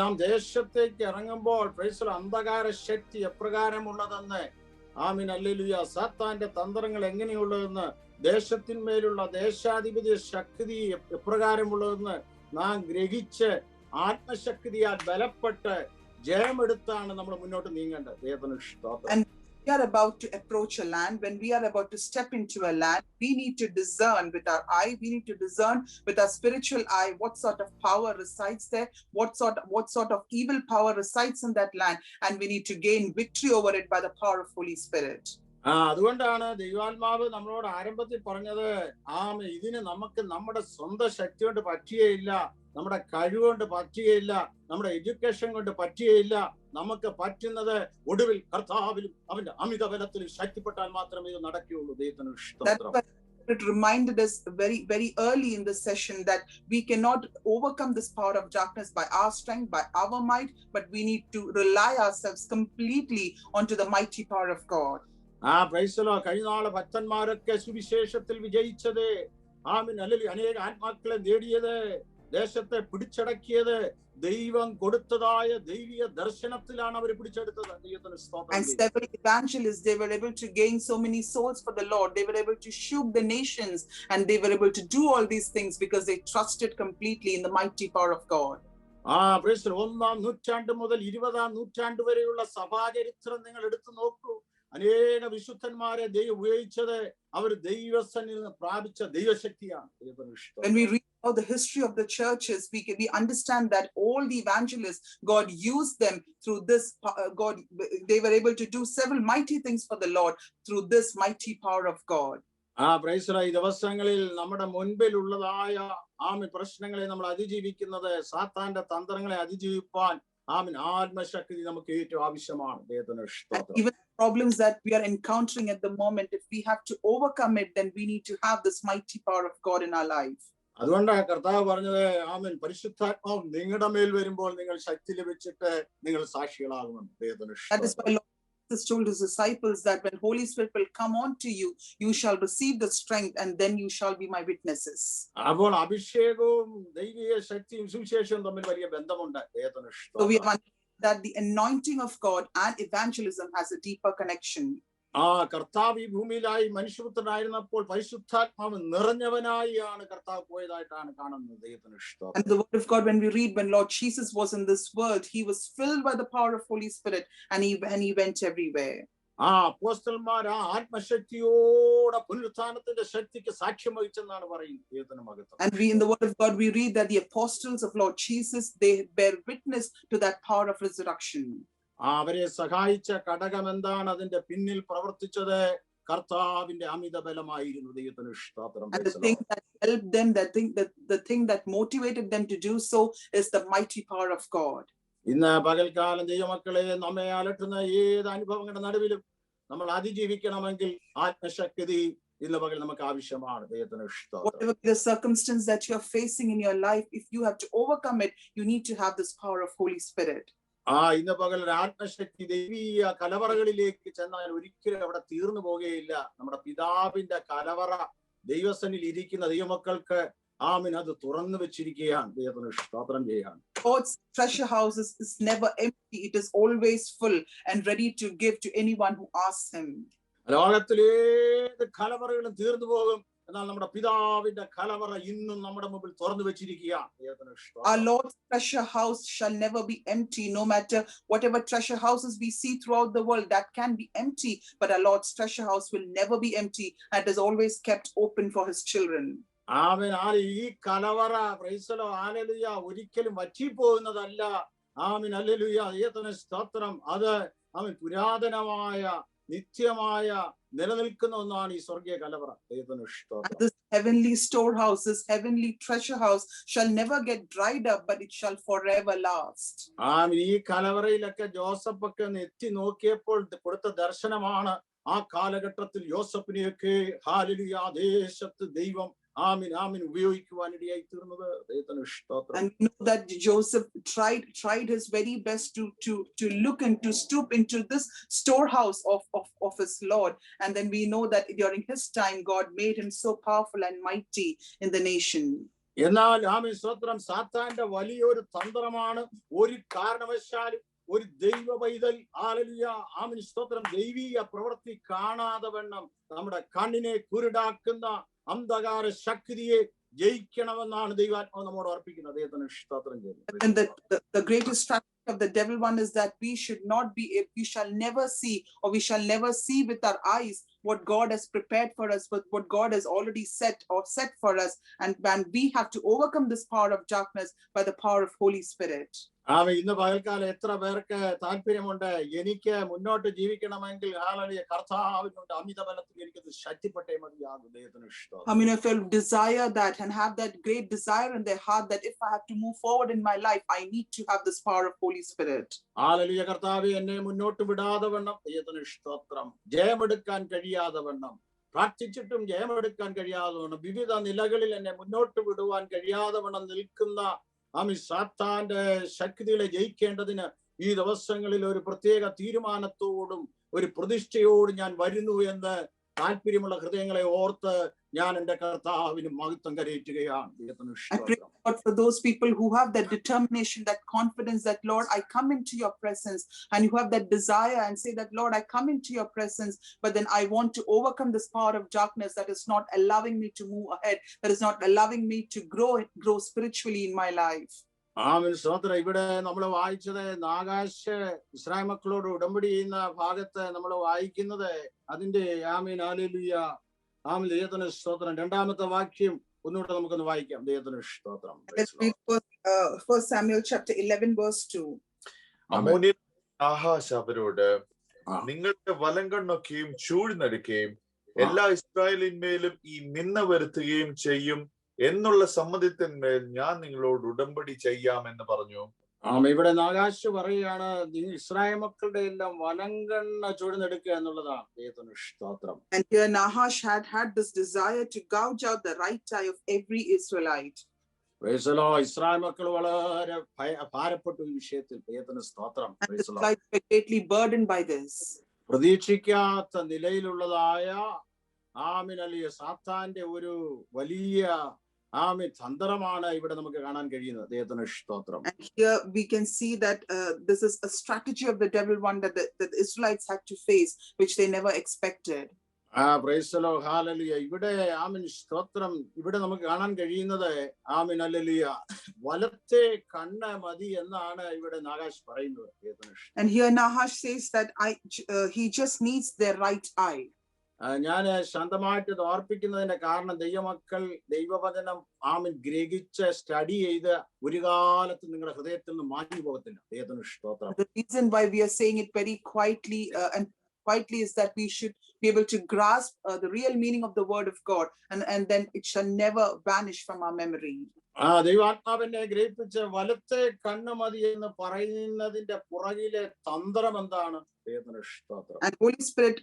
നാം ദേശത്തേക്ക് ഇറങ്ങുമ്പോൾ അന്ധകാര ശക്തി എപ്രകാരമുള്ളതെന്ന് hallelujah സാത്താന്റെ തന്ത്രങ്ങൾ എങ്ങനെയുള്ളതെന്ന്, ദേശത്തിന്മേലുള്ള ദേശാധിപതി ശക്തി എപ്രകാരമുള്ളതെന്ന് നാം ഗ്രഹിച്ച് ആത്മശക്തിയാൽ ബലപ്പെട്ട് ജയമെടുത്താണ് നമ്മൾ മുന്നോട്ട് നീങ്ങേണ്ടത്. ദൈവത്തിന് സ്തോത്രം. We are about to approach a land. When we are about to step into a land, we need to discern with our eye, we need to discern with our spiritual eye what sort of power resides there, what sort of evil power resides in that land, and we need to gain victory over it by the power of Holy Spirit. അതുകൊണ്ടാണ് ദൈവാത്മാവ് നമ്മളോട് ആരംഭത്തിൽ പറഞ്ഞത്, ഇതിന് നമുക്ക് നമ്മുടെ സ്വന്തം ശക്തി കൊണ്ട് പറ്റുകയില്ല, നമ്മുടെ കഴിവുകൊണ്ട് പറ്റുകയില്ല, നമ്മുടെ എഡ്യൂക്കേഷൻ കൊണ്ട് പറ്റുകയില്ല. നമുക്ക് പറ്റുന്നത് ഒടുവിൽ കർത്താവിലും അവന്റെ അമിത ബലത്തിലും ശക്തിപ്പെട്ടാൽ മാത്രമേ ഇത് നടക്കുകയുള്ളൂ. ദൈവത്തിന് സ്തോത്രം. It reminded us very, very early in this session that we cannot overcome this power of darkness by our strength, by our might, but we need to rely ourselves completely onto the mighty power of God. കഴിഞ്ഞ നാളെ ഭക്തന്മാരൊക്കെ സുവിശേഷത്തിൽ വിജയിച്ചത്, അനേക ആത്മാക്കളെ നേടിയത് ദേശത്തെ പിടിച്ചടക്കിയത് ദൈവം കൊടുത്തതായ ദൈവിക ദർശനത്തിലാണ് അവർ പിടിച്ചെടുത്തത്. ദൈവത്തിന് സ്തോത്രം. And several evangelists, they were able to gain so many souls for the Lord. They were able to shoot the nations, and they were able to do all these things because they trusted completely in the mighty power of God. ഒന്നാം നൂറ്റാണ്ട് മുതൽ 20-ാം നൂറ്റാണ്ട് വരെയുള്ള സഭാചരിത്രം നിങ്ങൾ എടുത്തു നോക്കൂ. അനേക വിശുദ്ധന്മാരെ ദൈവം ഉപയോഗിച്ചത് അവർ ദൈവസന്നിധിയിൽ നിന്ന് പ്രാപിച്ച ദൈവശക്തിയാണ്. When we read about the history of the churches, we understand that all the evangelists, God used them through this. They were able to do several mighty things for the Lord through this mighty power of God. ഈ ദിവസങ്ങളിൽ നമ്മുടെ മുൻപിലുള്ളതായ പ്രശ്നങ്ങളെ നമ്മൾ അതിജീവിക്കുന്നത് സാത്താന്റെ തന്ത്രങ്ങളെ അതിജീവിപ്പാൻ ആത്മശക്തി നമുക്ക് ഏറ്റവും ആവശ്യമാണ്. Even problems that we are encountering at the moment, if we have to overcome it, then we need to have this mighty power of God in our life. അതുകൊണ്ട് കർത്താവ് പറഞ്ഞത് പരിശുദ്ധാത്മാവ് നിങ്ങളുടെ മേൽ വരുമ്പോൾ നിങ്ങൾ ശക്തി ലഭിച്ചിട്ട് നിങ്ങൾ സാക്ഷികളാകുമെന്ന്. That is why Lord Jesus told his disciples that when Holy Spirit will come on to you, you shall receive the strength and then you shall be my witnesses. അപ്പോൾ അഭിഷേകവും ദൈവിക ശക്തിയും സുവിശേഷവും തമ്മിൽ വലിയ ബന്ധമുണ്ട്. So we have that the anointing of God and evangelism has a deeper connection. കർത്താവ് ഈ ഭൂമിയിലായി മനുഷ്യപുത്രനായിരുന്നപ്പോൾ പരിശുദ്ധാത്മാവ് നിറഞ്ഞവനായാണ് കർത്താവ് പോയതായിട്ടാണ് കാണുന്നത്. And the word of God, when we read, when Lord Jesus was in this world, he was filled by the power of Holy Spirit and he went everywhere. അപ്പോസ്തലന്മാർ ആത്മശക്തിയോടെ പുനരുത്ഥാനത്തിന്റെ ശക്തിക്ക് സാക്ഷ്യം വഹിച്ചെന്നാണ് പറയുന്നത്. And we, in the word of God, we read that the apostles of Lord Jesus, they bear witness to that power of resurrection. അവരെ സഹായിച്ച ഘടകം എന്താണ്? അതിന്റെ പിന്നിൽ പ്രവർത്തിച്ചത് കർത്താവിന്റെ അമിത ബലമായിരുന്നു. ദൈവത്തിന് സ്തോത്രം. And the thing that helped them, the thing that motivated them to do so is the mighty power of God. ഇന്ന് പകൽക്കാലം ദൈവമക്കളെ നമ്മെ അലട്ടുന്ന ഏത് അനുഭവങ്ങളുടെ നടുവിലും നമ്മൾ അതിജീവിക്കണമെങ്കിൽ ആത്മശക്തി ഇന്ന് പകൽ നമുക്ക് ആവശ്യമാണ്. ദൈവത്തിന് സ്തോത്രം. Whatever the circumstance that you are facing in your life, if you have to overcome it, you need to have this power of Holy Spirit. ഇന്ന് പകൽ ആത്മശക്തി ദൈവീയ കലവറകളിലേക്ക് ചെന്നാൽ ഒരിക്കലും അവിടെ തീർന്നു പോകുകയില്ല. നമ്മുടെ പിതാവിന്റെ കലവറ ദൈവസന്നിധിയിൽ ഇരിക്കുന്ന ദൈവമക്കൾക്ക് അത് തുറന്നു വെച്ചിരിക്കുകയാണ്. ദൈവത്തിന് സ്തോത്രം ചെയ്യാണ്. God's treasure house is never empty. It is always full and ready to give to anyone who asks him. ലോകത്തിലേത് കലവറകളും തീർന്നു പോകും, എന്നാൽ നമ്മുടെ പിതാവിന്റെ കലവറ ഇന്നും നമ്മുടെ മുമ്പിൽ തുറന്നു വെച്ചിരിക്കുകയാണ്. Our Lord's treasure house shall never be empty, no matter whatever treasure houses we see throughout the world that can be empty, but our Lord's treasure house will never be empty and is always kept open for his children. ഈ കലവറ hallelujah ഒരിക്കലും വറ്റിപ്പോകുന്നതല്ല. Hallelujah ദൈവത്തിന് സ്തോത്രം. അത് പുരാതനമായ നിത്യമായ നിലനിൽക്കുന്ന ഒന്നാണ് ഈ സ്വർഗീയ കലവറ. ദൈവത്തിന് സ്തോത്രം. This heavenly storehouse, this heavenly treasure house shall never get dried up, but it shall forever last. ഈ കലവറയിലൊക്കെ ജോസഫ് ഒക്കെ എത്തി നോക്കിയപ്പോൾ കൊടുത്ത ദർശനമാണ് ആ കാലഘട്ടത്തിൽ യോസഫിനെയൊക്കെ ഹല്ലേലൂയ ദേശത്ത് ദൈവം ഉപയോഗിക്കുവാനിടയായി തീർന്നത്. ദൈവത്തിന് സ്തോത്രം. And we know that Joseph tried his very best to look and to stoop into this storehouse of his Lord, and then we know that during his time God made him so powerful and mighty in the nation. എന്നാൽ സ്തോത്രം സാത്താന്റെ വലിയൊരു തന്ത്രമാണ് ഒരു കാരണവശാലും ഒരു ദൈവ പൈതൽ hallelujah സ്തോത്രം ദൈവീയ പ്രവൃത്തി കാണാതെ വണ്ണം നമ്മുടെ കണ്ണിനെ കുരുടാക്കുന്ന അന്ധകാര ശക്തിയെ ജയിക്കണമെന്നാണ് ദൈവാത്മാവ് നമ്മോട് അർപ്പിക്കുന്നത്. ദൈവത്തിന് സ്തോത്രം ചെയ്യുന്നു. And the greatest strategy of the devil one is that we shall never see, or we shall never see with our eyes what God has prepared for us, but what God has already set for us, and we have to overcome this power of darkness by the power of Holy Spirit. ഇന്ന് പകൽക്കാലം എത്ര പേർക്ക് താല്പര്യമുണ്ട് എനിക്ക് മുന്നോട്ട് ജീവിക്കണമെങ്കിൽ കർത്താവിനോട് അമിത ബലത്തിൽ എനിക്ക് ശക്തിപ്പെട്ടേ മതിയാകും. ദൈവത്തിന് സ്തോത്രം. I mean, if you desire that and have that great desire in their heart that if I have to move forward in my life, I need to have this power of Holy Spirit. Hallelujah കർത്താവേ എന്നെ മുന്നോട്ട് വിടാതെ വണ്ണം ദൈവത്തിന് സ്തോത്രം ജയമെടുക്കാൻ കഴിയാതെ വണ്ണം പ്രാർത്ഥിച്ചിട്ടും ജയമെടുക്കാൻ കഴിയാതെ വണ്ണം വിവിധ നിലകളിൽ എന്നെ മുന്നോട്ട് വിടുവാൻ കഴിയാതെ വണ്ണം നിൽക്കുന്ന സാത്താന്റെ ശക്തികളെ ജയിക്കേണ്ടതിന് ഈ ദിവസങ്ങളിൽ ഒരു പ്രത്യേക തീരുമാനത്തോടും ഒരു പ്രതിഷ്ഠയോടും ഞാൻ വരുന്നു എന്ന് താല്പര്യമുള്ള ഹൃദയങ്ങളെ ഓർത്ത് ഞാൻ എൻ്റെ കർത്താവിന് മഹത്വം കരയേറ്റുകയാണ്. I pray, God, for those people who have that determination, that confidence that, Lord, I come into your presence, and you have that desire and say that, Lord, I come into your presence, but then I want to overcome this power of darkness that is not allowing me to move ahead, that is not allowing me to grow spiritually in my life. ആമേൻ. സ്തോത്രം. ഇവിടെ നമ്മൾ വായിച്ചത് നാഗാശ് Israel മക്കളോട് ഉടമ്പടി ചെയ്യുന്ന ഭാഗത്ത് നമ്മൾ വായിക്കുന്നത് അതിന്റെ ആമേൻ ഹല്ലേലൂയ ആമേൻ ദൈവത്തിന് സ്തോത്രം. രണ്ടാമത്തെ വാക്യം ഒന്നുകൂടെ നമുക്കൊന്ന് വായിക്കാം. ദൈവത്തിന് സ്തോത്രം. Let's read First Samuel chapter 11 verse 2. അമ്മോന്യൻ നാഹാശ് അവരോട്, നിങ്ങളുടെ വലങ്കണ്ണൊക്കെയും ചൂഴ്ന്നെടുക്കുകയും എല്ലാ ഇസ്രായേലിന്മേലും ഈ നിന്ന വരുത്തുകയും ചെയ്യും എന്നുള്ള സമ്മതത്തിന്മേൽ ഞാൻ നിങ്ങളോട് ഉടമ്പടി ചെയ്യാമെന്ന് പറഞ്ഞു. ഇവിടെ നാഗാശ് പറയുകയാണ്, ഇസ്രായേൽ മക്കളുടെ എല്ലാം വലങ്കണ്ണ ചൂഴ്ന്നെടുക്കുക എന്നുള്ളതാണ്. ദൈവത്തിന് സ്തോത്രം. And here Nahash had this desire to gouge out the right eye of every Israelite. Praise the Lord. Israel മക്കൾ വളരെ ഭാരപ്പെട്ടു ഈ വിഷയത്തിൽ. ദൈവത്തിന് സ്തോത്രം. And the Israelites were greatly burdened by this. പ്രതീക്ഷിക്കാത്ത നിലയിലുള്ളതായ ആമീൻ അലിയ സാത്താന്റെ ഒരു വലിയ ആമീൻ തന്ത്രമാണ് ഇവിടെ നമുക്ക് കാണാൻ കഴിയുന്നത്. ദൈവത്തിന് സ്തോത്രം. And here we can see that this is a strategy of the devil, one that the Israelites had to face, which they never expected. Praise the Lord. Hallelujah. ഇവിടെ ആമീൻ സ്തോത്രം. ഇവിടെ നമുക്ക് കാണാൻ കഴിയുന്നത് ആമീൻ ഹല്ലേലൂയ വലത്തെ കണ്ണ് മതി എന്നാണ് ഇവിടെ നാഗാശ് പറയുന്നത്. And here Nahash says that he just needs their right eye. ഞാൻ ശാന്തമായിട്ട് ഇത് ഓർപ്പിക്കുന്നതിന്റെ കാരണം ദൈവമക്കൾ ദൈവവചനം ആമീൻ ഗ്രഹിച്ച് സ്റ്റഡി ചെയ്ത് ഒരു കാലത്ത് നിങ്ങളുടെ ഹൃദയത്തിൽ നിന്ന് മാറ്റി പോകത്തില്ല. ദൈവത്തിന് സ്തോത്രം. The reason why we are saying it very quietly and quietly is that we should be able to grasp the real meaning of the word of God, and then it shall never vanish from our memory. ദൈവാത്മാവിനെ ഗ്രഹിപ്പിച്ച് വലത്തെ കണ്ണ് മതി എന്ന് പറയുന്നതിന്റെ പുറകിലെ തന്ത്രം എന്താണ്? And Holy Spirit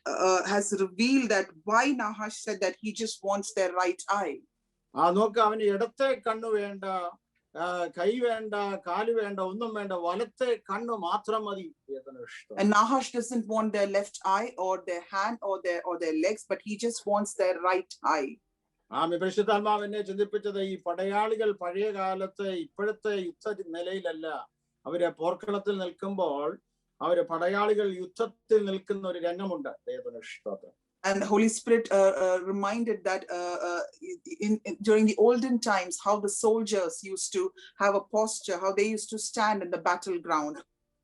has revealed that why Nahash said that he just wants their right eye. നോക്ക, അവന് ഇടത്തെ കണ്ണ് വേണ്ട, കൈ വേണ്ട, കാല് വേണ്ട, ഒന്നും വേണ്ട, വലത്തെ കണ്ണ് മാത്രം മതി. And Nahash doesn't want their left eye or their hand or their legs, but he just wants their right eye. പരിശുദ്ധാത്മാവ് എന്നെ ചിന്തിപ്പിച്ചത് ഈ പടയാളികൾ പഴയ കാലത്ത് ഇപ്പോഴത്തെ യുദ്ധ നിലയിലല്ല, അവര് പോർക്കളത്തിൽ നിൽക്കുമ്പോൾ അവര് പടയാളികൾ യുദ്ധത്തിൽ നിൽക്കുന്ന ഒരു രംഗമുണ്ട്. And the Holy Spirit reminded that during the olden times, how the soldiers used to have a posture, how they used to stand in the battleground.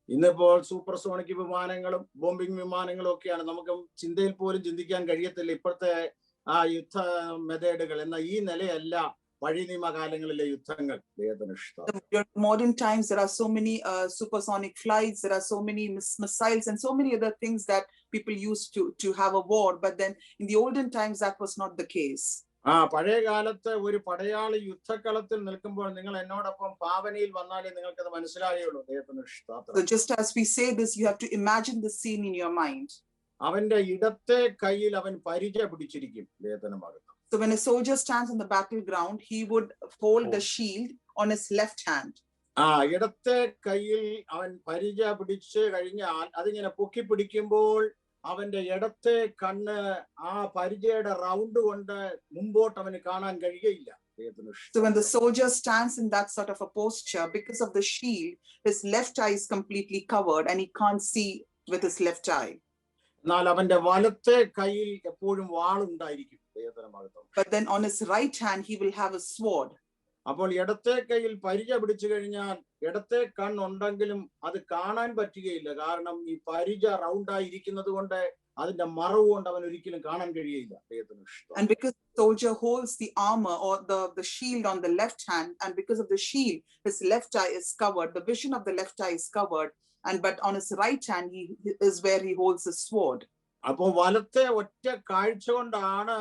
ഇന്നിപ്പോൾ സൂപ്പർസോണിക് വിമാനങ്ങളും ബോംബിംഗ് വിമാനങ്ങളും ഒക്കെയാണ്. നമുക്ക് ചിന്തയിൽ പോലും ചിന്തിക്കാൻ കഴിയത്തില്ല ഇപ്പോഴത്തെ യുദ്ധ മെത്തേഡുകൾ. എന്നാൽ ഈ നിലയല്ല പഴയ നിയമകാലങ്ങളിലെ യുദ്ധങ്ങൾ. Modern times there are so many supersonic flights, there are so many missiles and so many other things that people used to have a war, but then in the olden times that was not the case. പഴയ കാലത്ത് ഒരു പടയാളി യുദ്ധക്കളത്തിൽ നിൽക്കുമ്പോൾ നിങ്ങൾ എന്നോടൊപ്പം ഭാവനയിൽ വന്നാലേ നിങ്ങൾക്കത് മനസ്സിലാകുള്ളൂ. So just as we say this, you have to imagine the scene in your mind. അവന്റെ ഇടത്തെ കയ്യിൽ അവൻ പരിചയ പിടിച്ചിരിക്കും. So when a soldier stands on the battleground, he would hold the shield on his left hand. ഇടത്തെ കയ്യിൽ അവൻ പരിചയ പിടിച്ച് കഴിഞ്ഞാൽ അതിങ്ങനെ പൊക്കി പിടിക്കുമ്പോൾ അവന്റെ ഇടത്തെ കണ്ണ് ആ പരിചയുടെ റൗണ്ട് കൊണ്ട് മുമ്പോട്ട് അവന് കാണാൻ കഴിയുകയില്ല. So when the soldier stands in that sort of a posture, because of the shield, his left eye is completely covered and he can't see with his left eye. എന്നാൽ അവന്റെ വലത്തെ കയ്യിൽ എപ്പോഴും വാളുണ്ടായിരിക്കും. But then on his right hand he will have a sword. അപ്പോൾ ഇടത്തെ കയ്യിൽ പരിചയ പിടിച്ചു കഴിഞ്ഞാൽ ഇടത്തെ കണ്ണുണ്ടെങ്കിലും അത് കാണാൻ പറ്റുകയില്ല. കാരണം ഈ പരിച റൗണ്ടായിരിക്കുന്നത് കൊണ്ട് അതിന്റെ മറവ് കൊണ്ട് അവൻ ഒരിക്കലും കാണാൻ കഴിയില്ല. And because the soldier holds the armor or the shield on the left hand, and because of the shield his left eye is covered, the vision of the left eye is covered, but on his right hand he is where he holds the sword. അപ്പോൾ വലത്തെ ഒറ്റ കാഴ്ച കൊണ്ടാണ്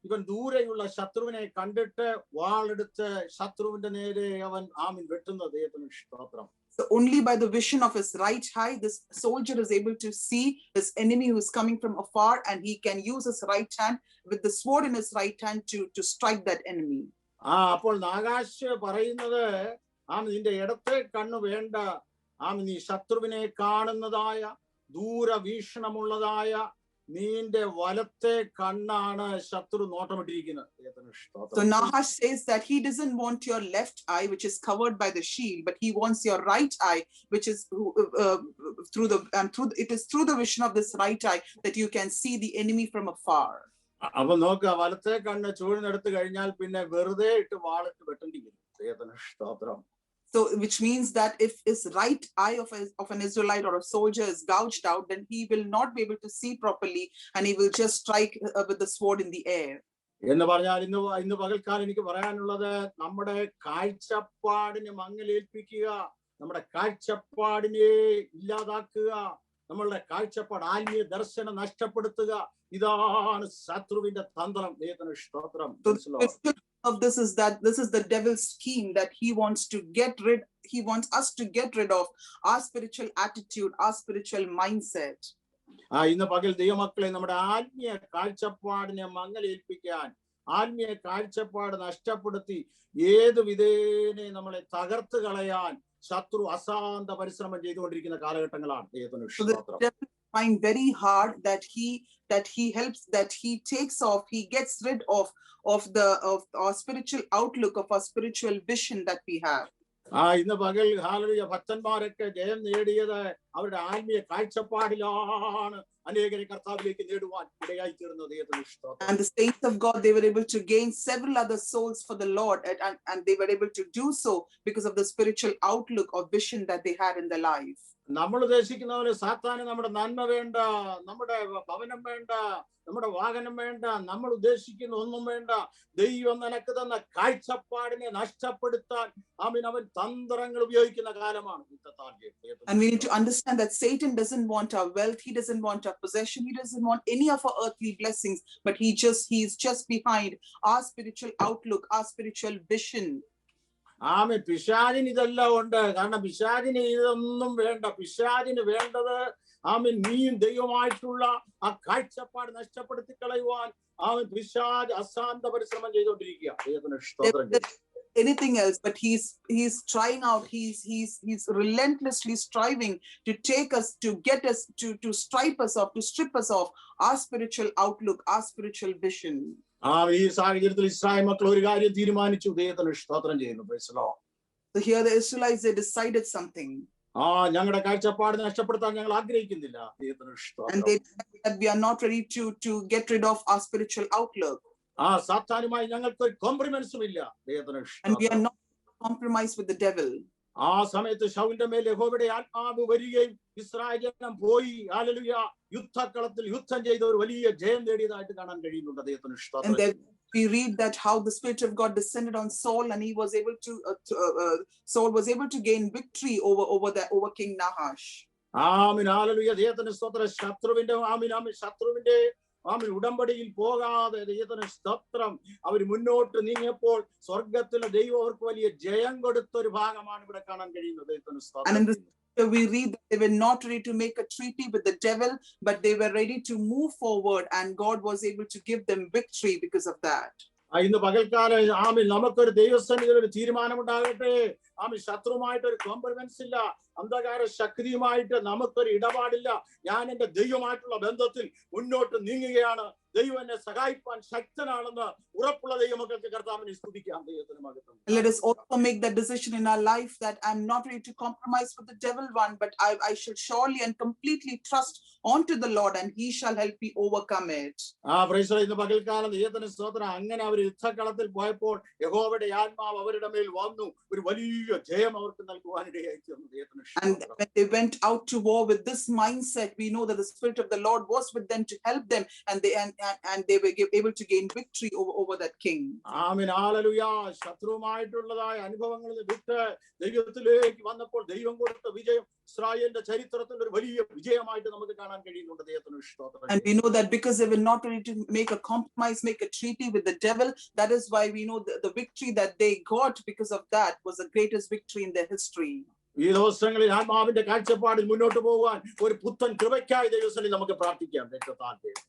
ഇവൻ ദൂരെയുള്ള ശത്രുവിനെ കണ്ടിട്ട് വാളെടുത്ത് ശത്രുവിന്റെ നേരെ അവൻ ആമീൻ വെട്ടുന്നത്. So only by the vision of his right eye, this soldier is able to see his enemy who is coming from afar, and he can use his right hand with the sword in his right hand to strike that enemy. അപ്പോൾ നാഗാശ് പറയുന്നത് നിന്റെ ഇടത്തെ കണ്ണ് വേണ്ട, നീ ശത്രുവിനെ കാണുന്നതായ ദൂരവീക്ഷണമുള്ളതായ നിന്റെ വലത്തെ കണ്ണാണ് ശത്രു നോട്ടമിട്ടിരിക്കുന്നത്. So Nahash says that he doesn't want your left eye, which is covered by the shield, but he wants your right eye, which is it is through the vision of this right eye that you can see the enemy from afar. അപ്പൊ നോക്കുക, വലത്തെ കണ്ണ് ചൂഴ്ന്നെടുത്ത് കഴിഞ്ഞാൽ പിന്നെ വെറുതെ ഇട്ട് വാളിട്ട് വെട്ടേണ്ടി വരും. സ്തോത്രം. So which means that if his right eye of an Israelite or a soldier is gouged out, then he will not be able to see properly and he will just strike with the sword in the air. എന്ന് പറഞ്ഞാൽ ഇന്ന് പകൽക്കാലം എനിക്ക് പറയാനുള്ളത്, നമ്മുടെ കാഴ്ചപ്പാടിനെ മങ്ങലേൽപ്പിക്കുക, നമ്മുടെ കാഴ്ചപ്പാടിനെ ഇല്ലാതാക്കുക, നമ്മളുടെ കാഴ്ചപ്പാട് ആത്മീയ ദർശനം നഷ്ടപ്പെടുത്തുക, ഇതാണ് ശത്രുവിന്റെ തന്ത്രം. ദൈവത്തിന് സ്തോത്രം. Of this is the devil's scheme, that he wants us to get rid of our spiritual attitude, our spiritual mindset. ഇന്ന് പകൽ ദൈവമക്കളെ, നമ്മുടെ ആത്മീയ കാഴ്ചപ്പാടിനെ മങ്ങലേൽപ്പിക്കാൻ, ആത്മീയ കാഴ്ചപ്പാട് നഷ്ടപ്പെടുത്തി ഏത് വിധേനെ നമ്മളെ തകർത്ത് കളയാൻ ശത്രു അസാന്ത പരിശ്രമം ചെയ്തുകൊണ്ടിരിക്കുന്ന കാലഘട്ടങ്ങളാണ്. ദൈവത്തിന് സ്തോത്രം. Find very hard that he takes off, he gets rid of our spiritual outlook, of our spiritual vision that we have. ഇന്ന് പകൽ ഹല്ലേലൂയ, ഭക്തന്മാരൊക്കെ ജയം നേടിയത് അവരുടെ ആത്മീയ കാഴ്ചപ്പാടിലാണ് അനേകരെ കർത്താവിലേക്ക് നേടുവാൻ ഇടയായി തീർന്നത്. ദൈവത്തിന് സ്തോത്രം. And the saints of God, they were able to gain several other souls for the Lord, and they were able to do so because of the spiritual outlook or vision that they had in their life. നമ്മൾ ഉദ്ദേശിക്കുന്ന പോലെ സാത്താന് നമ്മുടെ നന്മ വേണ്ട, നമ്മുടെ ഭവനം വേണ്ട, നമ്മുടെ വാഹനം വേണ്ട, നമ്മൾ ഉദ്ദേശിക്കുന്ന ഒന്നും വേണ്ട. ദൈവം നിനക്ക് തന്ന കാഴ്ചപ്പാടിനെ നഷ്ടപ്പെടുത്താൻ അവൻ തന്ത്രങ്ങൾ ഉപയോഗിക്കുന്ന കാലമാണ്. And we need to understand that Satan doesn't want our wealth, he doesn't want our possession, he doesn't want any of our earthly blessings, but he's just behind our spiritual outlook, our spiritual vision. പിശാചിന് ഇതെല്ലാം ഉണ്ട്. കാരണം പിശാചിന് ഇതൊന്നും വേണ്ട. പിശാചിന് വേണ്ടത് നീയും ദൈവമായിട്ടുള്ള ആ കാഴ്ചപ്പാട് നഷ്ടപ്പെടുത്തി കളയുവാൻ പിശാച് അസാന്ത പരിശ്രമം ചെയ്തുകൊണ്ടിരിക്കുക. Anything else, but he's trying out, he's relentlessly striving to take us, to get us, to strip us off our spiritual outlook, our spiritual vision. ഈ സാഹചര്യത്തിൽ ഇസ്രായേൽ മക്കൾ ഒരു കാര്യം തീരുമാനിച്ചു. ദൈവത്തിന് സ്തോത്രം ചെയ്യുന്നു. So here the Israelites, they decided something. ഞങ്ങളുടെ കാഴ്ചപ്പാട് നഷ്ടപ്പെടുത്താൻ ഞങ്ങൾ ആഗ്രഹിക്കുന്നില്ല. ദൈവത്തിന് സ്തോത്രം. And they said that we are not ready to get rid of our spiritual outlook. സാത്താനുമായി ഞങ്ങൾക്ക് ഒരു കോംപ്രമൈസും ഇല്ല. ദൈവത്തിന് സ്തോത്രം. And we are not compromised with the devil. ആ സമയത്ത് ശൗലിന്റെ മേൽ യഹോവയുടെ ആത്മാവ് വരികയും ഇസ്രായേൽ ജനം പോയി ഹല്ലേലൂയ യുദ്ധക്കളത്തിൽ യുദ്ധം ചെയ്ത ഒരു വലിയ ജയം നേടിയതായിട്ട് കാണാൻ കഴിയുന്നുണ്ട്. ദൈവത്തിന് സ്തോത്രം. And then we read that how the Spirit of God descended on Saul, and he was able to Saul was able to gain victory over King Nahash. Amen hallelujah. ദൈവത്തിന് സ്തോത്രം. ശത്രുവിന്റെ ഉടമ്പടിയിൽ പോകാതെ ദൈവത്തിന് സ്തോത്രം അവർ മുന്നോട്ട് നീങ്ങിയപ്പോൾ സ്വർഗത്തിലെ ദൈവം അവർക്ക് വലിയ ജയം കൊടുത്ത ഒരു ഭാഗമാണ് ഇവിടെ കാണാൻ കഴിയുന്നത്. ദൈവത്തിന് സ്തോത്രം. We read that they were not ready to make a treaty with the devil, but they were ready to move forward, and God was able to give them victory because of that. ഇന്ന് പകൽക്കാലം നമുക്കൊരു ദൈവസന്നിധിയിൽ ഒരു തീരുമാനമുണ്ടാകട്ടെ. ശത്രുവുമായിട്ട് ഒരു compromise ഇല്ല. അന്ധകാര ശക്തിയുമായിട്ട് നമുക്കൊരു ഇടപാടില്ല. ഞാൻ എന്റെ ദൈവമായിട്ടുള്ള ബന്ധത്തിൽ മുന്നോട്ട് നീങ്ങുകയാണ്. ദൈവം എന്നെ സഹായിക്കാൻ ശക്തനാണെന്ന് ഉറപ്പുള്ള ദൈവമക്കൾക്ക് കർത്താവിനെ സ്തുതിക്കാം. ദൈവത്തിന് മഹത്വം. Let us also make that decision in our life that I'm not ready to compromise with the devil one, but I shall surely and completely trust onto the Lord, and he shall help me overcome it. ഇന്ന് പകൽക്കാലം ദൈവത്തിന് സ്തോത്രം. അങ്ങനെ അവർ യുദ്ധക്കളത്തിൽ പോയപ്പോൾ യഹോവയുടെ ആത്മാവ് അവരുടെ മേൽ വന്നു ഒരു വലിയ ജയം അവർക്ക് നൽകുവാനിടയായി തീർന്നു. And when they went out to war with this mindset, we know that the Spirit of the Lord was with them to help them, and they were able to gain victory over that king. Amen hallelujah. ശത്രുവുമായിട്ടുള്ളതായ അനുഭവങ്ങളിൽ വിട്ട് ദൈവത്തിലേക്ക് വന്നപ്പോൾ ദൈവം കൊടുത്ത വിജയം ഇസ്രായേലിന്റെ ചരിത്രത്തിൽ ഒരു വലിയ വിജയമായിട്ട് നമുക്ക് കാണാൻ കഴിയുന്നുണ്ട്. ദൈവത്തിന് സ്തോത്രം. And we know that because they were not ready to make a compromise, make a treaty with the devil, that is why we know the victory that they got because of that was the greatest victory in their history. ഈ ദിവസങ്ങളിൽ ആത്മാവിന്റെ കാഴ്ചപ്പാടിൽ മുന്നോട്ട് പോകാൻ ഒരു പുത്തൻ കൃപയ്ക്കായി ദൈവസന്നിധിയിൽ നമുക്ക് പ്രാർത്ഥിക്കാം.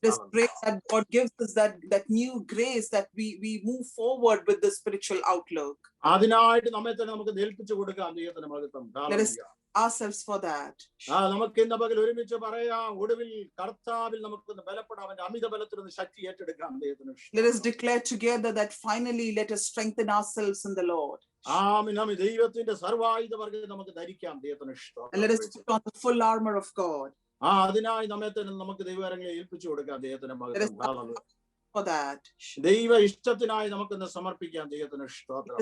This grace that God gives us, that new grace that we move forward with the spiritual outlook. അതിനായിട്ട് നമ്മെ തന്നെ നമുക്ക് ഏൽപ്പിച്ചു കൊടുക്കാം. ദൈവത്തിന്റെ മഹത്വം. Let us ourselves for that. നമുക്ക് ഇന്ന് പകൽ ഒരുമിച്ച് പറയാം, ഒടുവിൽ കർത്താവിൽ നമുക്കൊന്ന് ബലപ്പെടാം, അവന്റെ അമിത ബലത്തിലൊന്ന് ശക്തി ഏറ്റെടുക്കാം. Let us declare together that finally let us strengthen ourselves in the Lord. ദൈവത്തിന്റെ സർവായുധ വർഗ്ഗം നമുക്ക് ധരിക്കാം. And let us put on the full armor of God. അതിനായി നമ്മെ തന്നെ നമുക്ക് ദൈവകരങ്ങളെ ഏൽപ്പിച്ചു കൊടുക്കാം. ദൈവത്തിന്റെ മഹത്വം for that. ദൈവ ഇഷ്ടത്തിനായി നമുക്കൊന്ന് സമർപ്പിക്കാം. ദൈവത്തിന് സ്തോത്രം.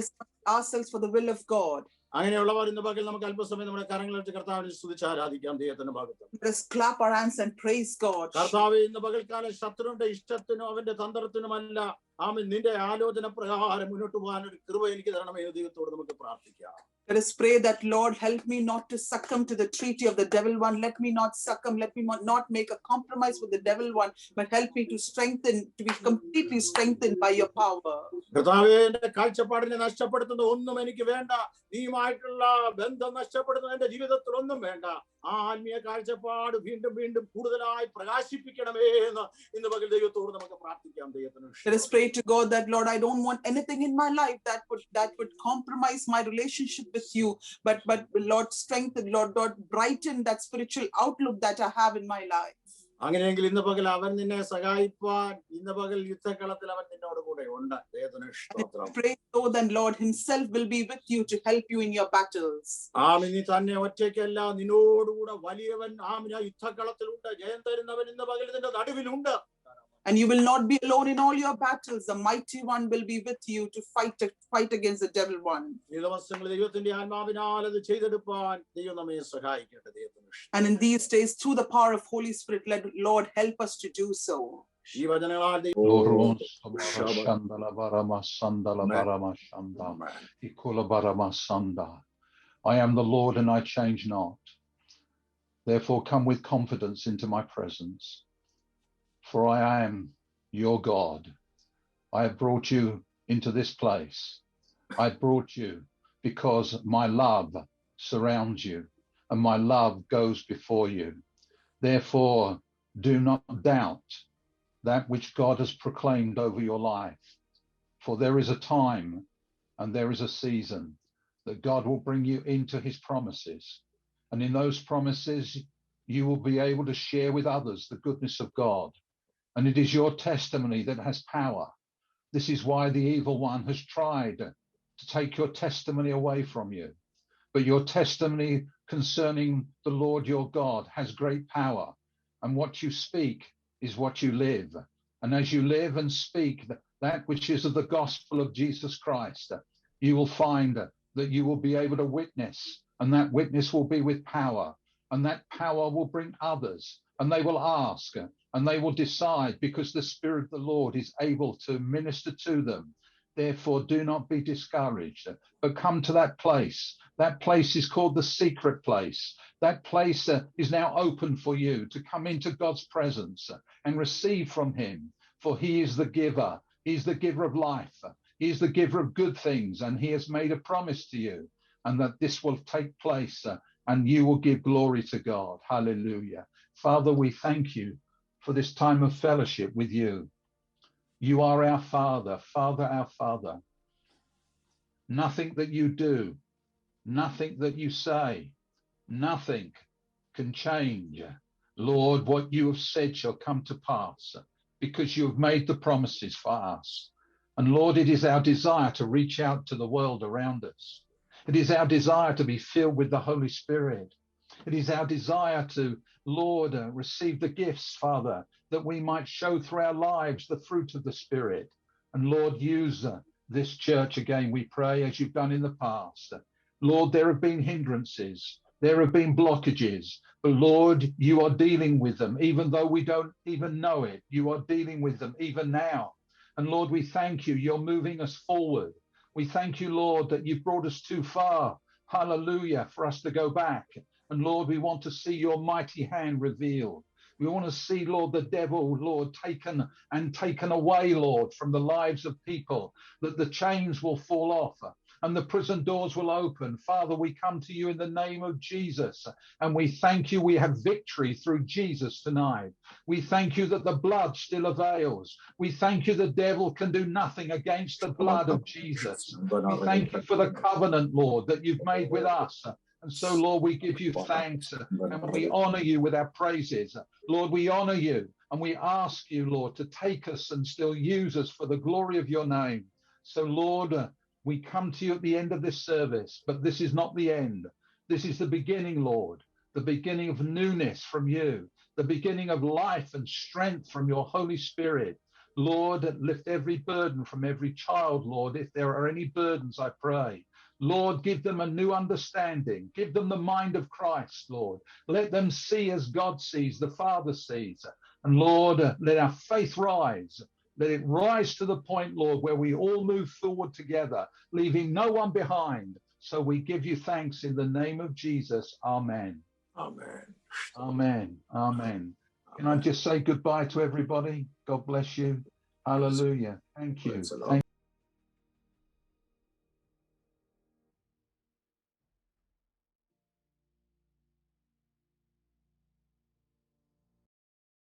Ourselves for the will of God. അങ്ങനെയുള്ളവർ ഇന്ന് പകൽ നമുക്ക് അല്പസമയം നമ്മുടെ കരങ്ങൾ വെച്ച് കർത്താവിനെ സ്തുതിച്ച് ആരാധിക്കാം. ദൈവത്തിന്റെ ഭാഗത്ത് Let us clap our hands and praise God. കർത്താവേ, ഇന്ന് പകൽക്കാലം ശത്രുവിന്റെ ഇഷ്ടത്തിനും അവന്റെ തന്ത്രത്തിനുമല്ല, ആമേൻ, നിന്റെ ആലോചന പ്രകാരം മുന്നോട്ട് പോകാൻ ഒരു കൃപ എനിക്ക് തരണമേ. ദൈവത്തോട് നമുക്ക് പ്രാർത്ഥിക്കാം. Let us pray that, Lord, help me not to succumb to the treaty of the devil one. Let me not succumb. Let me not make a compromise with the devil one, but help me to strengthen, to be completely strengthened by your power. കർത്താവേ, എന്റെ കാഴ്ചപ്പാടിനെ നഷ്ടപ്പെടുത്തുന്ന ഒന്നും എനിക്ക് വേണ്ട. നീയുമായിട്ടുള്ള ബന്ധം നഷ്ടപ്പെടുന്ന എന്റെ ജീവിതത്തിൽ ഒന്നും വേണ്ട. ആ ആത്മീയ കാഴ്ചപ്പാട് വീണ്ടും വീണ്ടും കൂടുതലായി പ്രകാശിപ്പിക്കണമേ എന്ന് ഇന്ന് പകൽ ദൈവത്തോട് നമുക്ക് പ്രാർത്ഥിക്കാം. ദൈവത്തിന് Let us pray to God that, Lord, I don't want anything in my life that would compromise my relationship with you, but Lord, strengthen, Lord, brighten that spiritual outlook that I have in my life. അങ്ങനെയെങ്കിൽ ഇന്ന് പകൽ അവൻ നിന്നെ സഹായിപ്പാൻ, ഇന്ന് പകൽ യുദ്ധക്കളത്തിൽ അവൻ നിന്നോട് കൂടെ ഉണ്ട്. ദൈവത്തിന് സ്തോത്രം. Pray so then Lord himself will be with you to help you in your battles. ആമേൻ. നീ തന്നെ ഒറ്റയ്ക്കല്ല, നിന്നോടുകൂടെ വലിയവൻ ആമേൻ യുദ്ധക്കളത്തിലുണ്ട്. ജയം തരുന്നവൻ ഇന്ന് പകൽ നിന്റെ നടുവിലുണ്ട്. And you will not be alone in all your battles. The mighty one will be with you to fight against the devil one. And in these days, through the power of Holy Spirit, let Lord help us to do so. I am the Lord and I change not. Therefore come with confidence into my presence. For I am your God. I have brought you into this place. I brought you because my love surrounds you and my love goes before you. Therefore, do not doubt that which God has proclaimed over your life. For there is a time and there is a season that God will bring you into his promises. And in those promises, you will be able to share with others the goodness of God. And it is your testimony that has power. This is why the evil one has tried to take your testimony away from you. But your testimony concerning the Lord your God has great power. And what you speak is what you live. And as you live and speak that which is of the gospel of Jesus Christ, you will find that you will be able to witness. And that witness will be with power. And that power will bring others. And they will ask. And they will decide because the Spirit of the Lord is able to minister to them. Therefore, do not be discouraged, but come to that place. That place is called the secret place. That place is now open for you to come into God's presence and receive from him. For he is the giver. He's the giver of life. He is the giver of good things. And he has made a promise to you and that this will take place and you will give glory to God. Hallelujah. Father, we thank you for this time of fellowship with you. You are our Father, our Father. Nothing that you do, nothing that you say, nothing can change. Lord, what you have said shall come to pass because you have made the promises for us. And Lord, it is our desire to reach out to the world around us. It is our desire to be filled with the Holy Spirit. It is our desire to, Lord, receive the gifts, Father, that we might show through our lives the fruit of the Spirit. And Lord, use this church again, we pray, as you've done in the past. Lord, there have been hindrances. There have been blockages. But Lord, you are dealing with them, even though we don't even know it. You are dealing with them even now. And Lord, we thank you. You're moving us forward. We thank you, Lord, that you've brought us too far. Hallelujah, for us to go back. And Lord, we want to see your mighty hand revealed. We want to see, Lord, the devil, Lord, taken away, Lord, from the lives of people, that the chains will fall off and the prison doors will open. Father, we come to you in the name of Jesus, and we thank you we have victory through Jesus tonight. We thank you that the blood still avails. We thank you the devil can do nothing against the blood of Jesus. We thank you for the covenant, Lord, that you've made with us. And so, Lord, we give you thanks and we honor you with our praises. Lord, we honor you and we ask you, Lord, to take us and still use us for the glory of your name. So, Lord, we come to you at the end of this service, but this is not the end. This is the beginning, Lord, the beginning of newness from you, the beginning of life and strength from your Holy Spirit. Lord, lift every burden from every child, Lord. If there are any burdens, I pray. Lord, give them a new understanding. Give them the mind of Christ, Lord. Let them see as God sees, the Father sees. And Lord, let our faith rise. Let it rise to the point, Lord, where we all move forward together, leaving no one behind. So we give you thanks in the name of Jesus. Amen. Amen. Amen. Amen. Can I just say goodbye to everybody? God bless you. Hallelujah. Thank you. Praise the Lord. Thank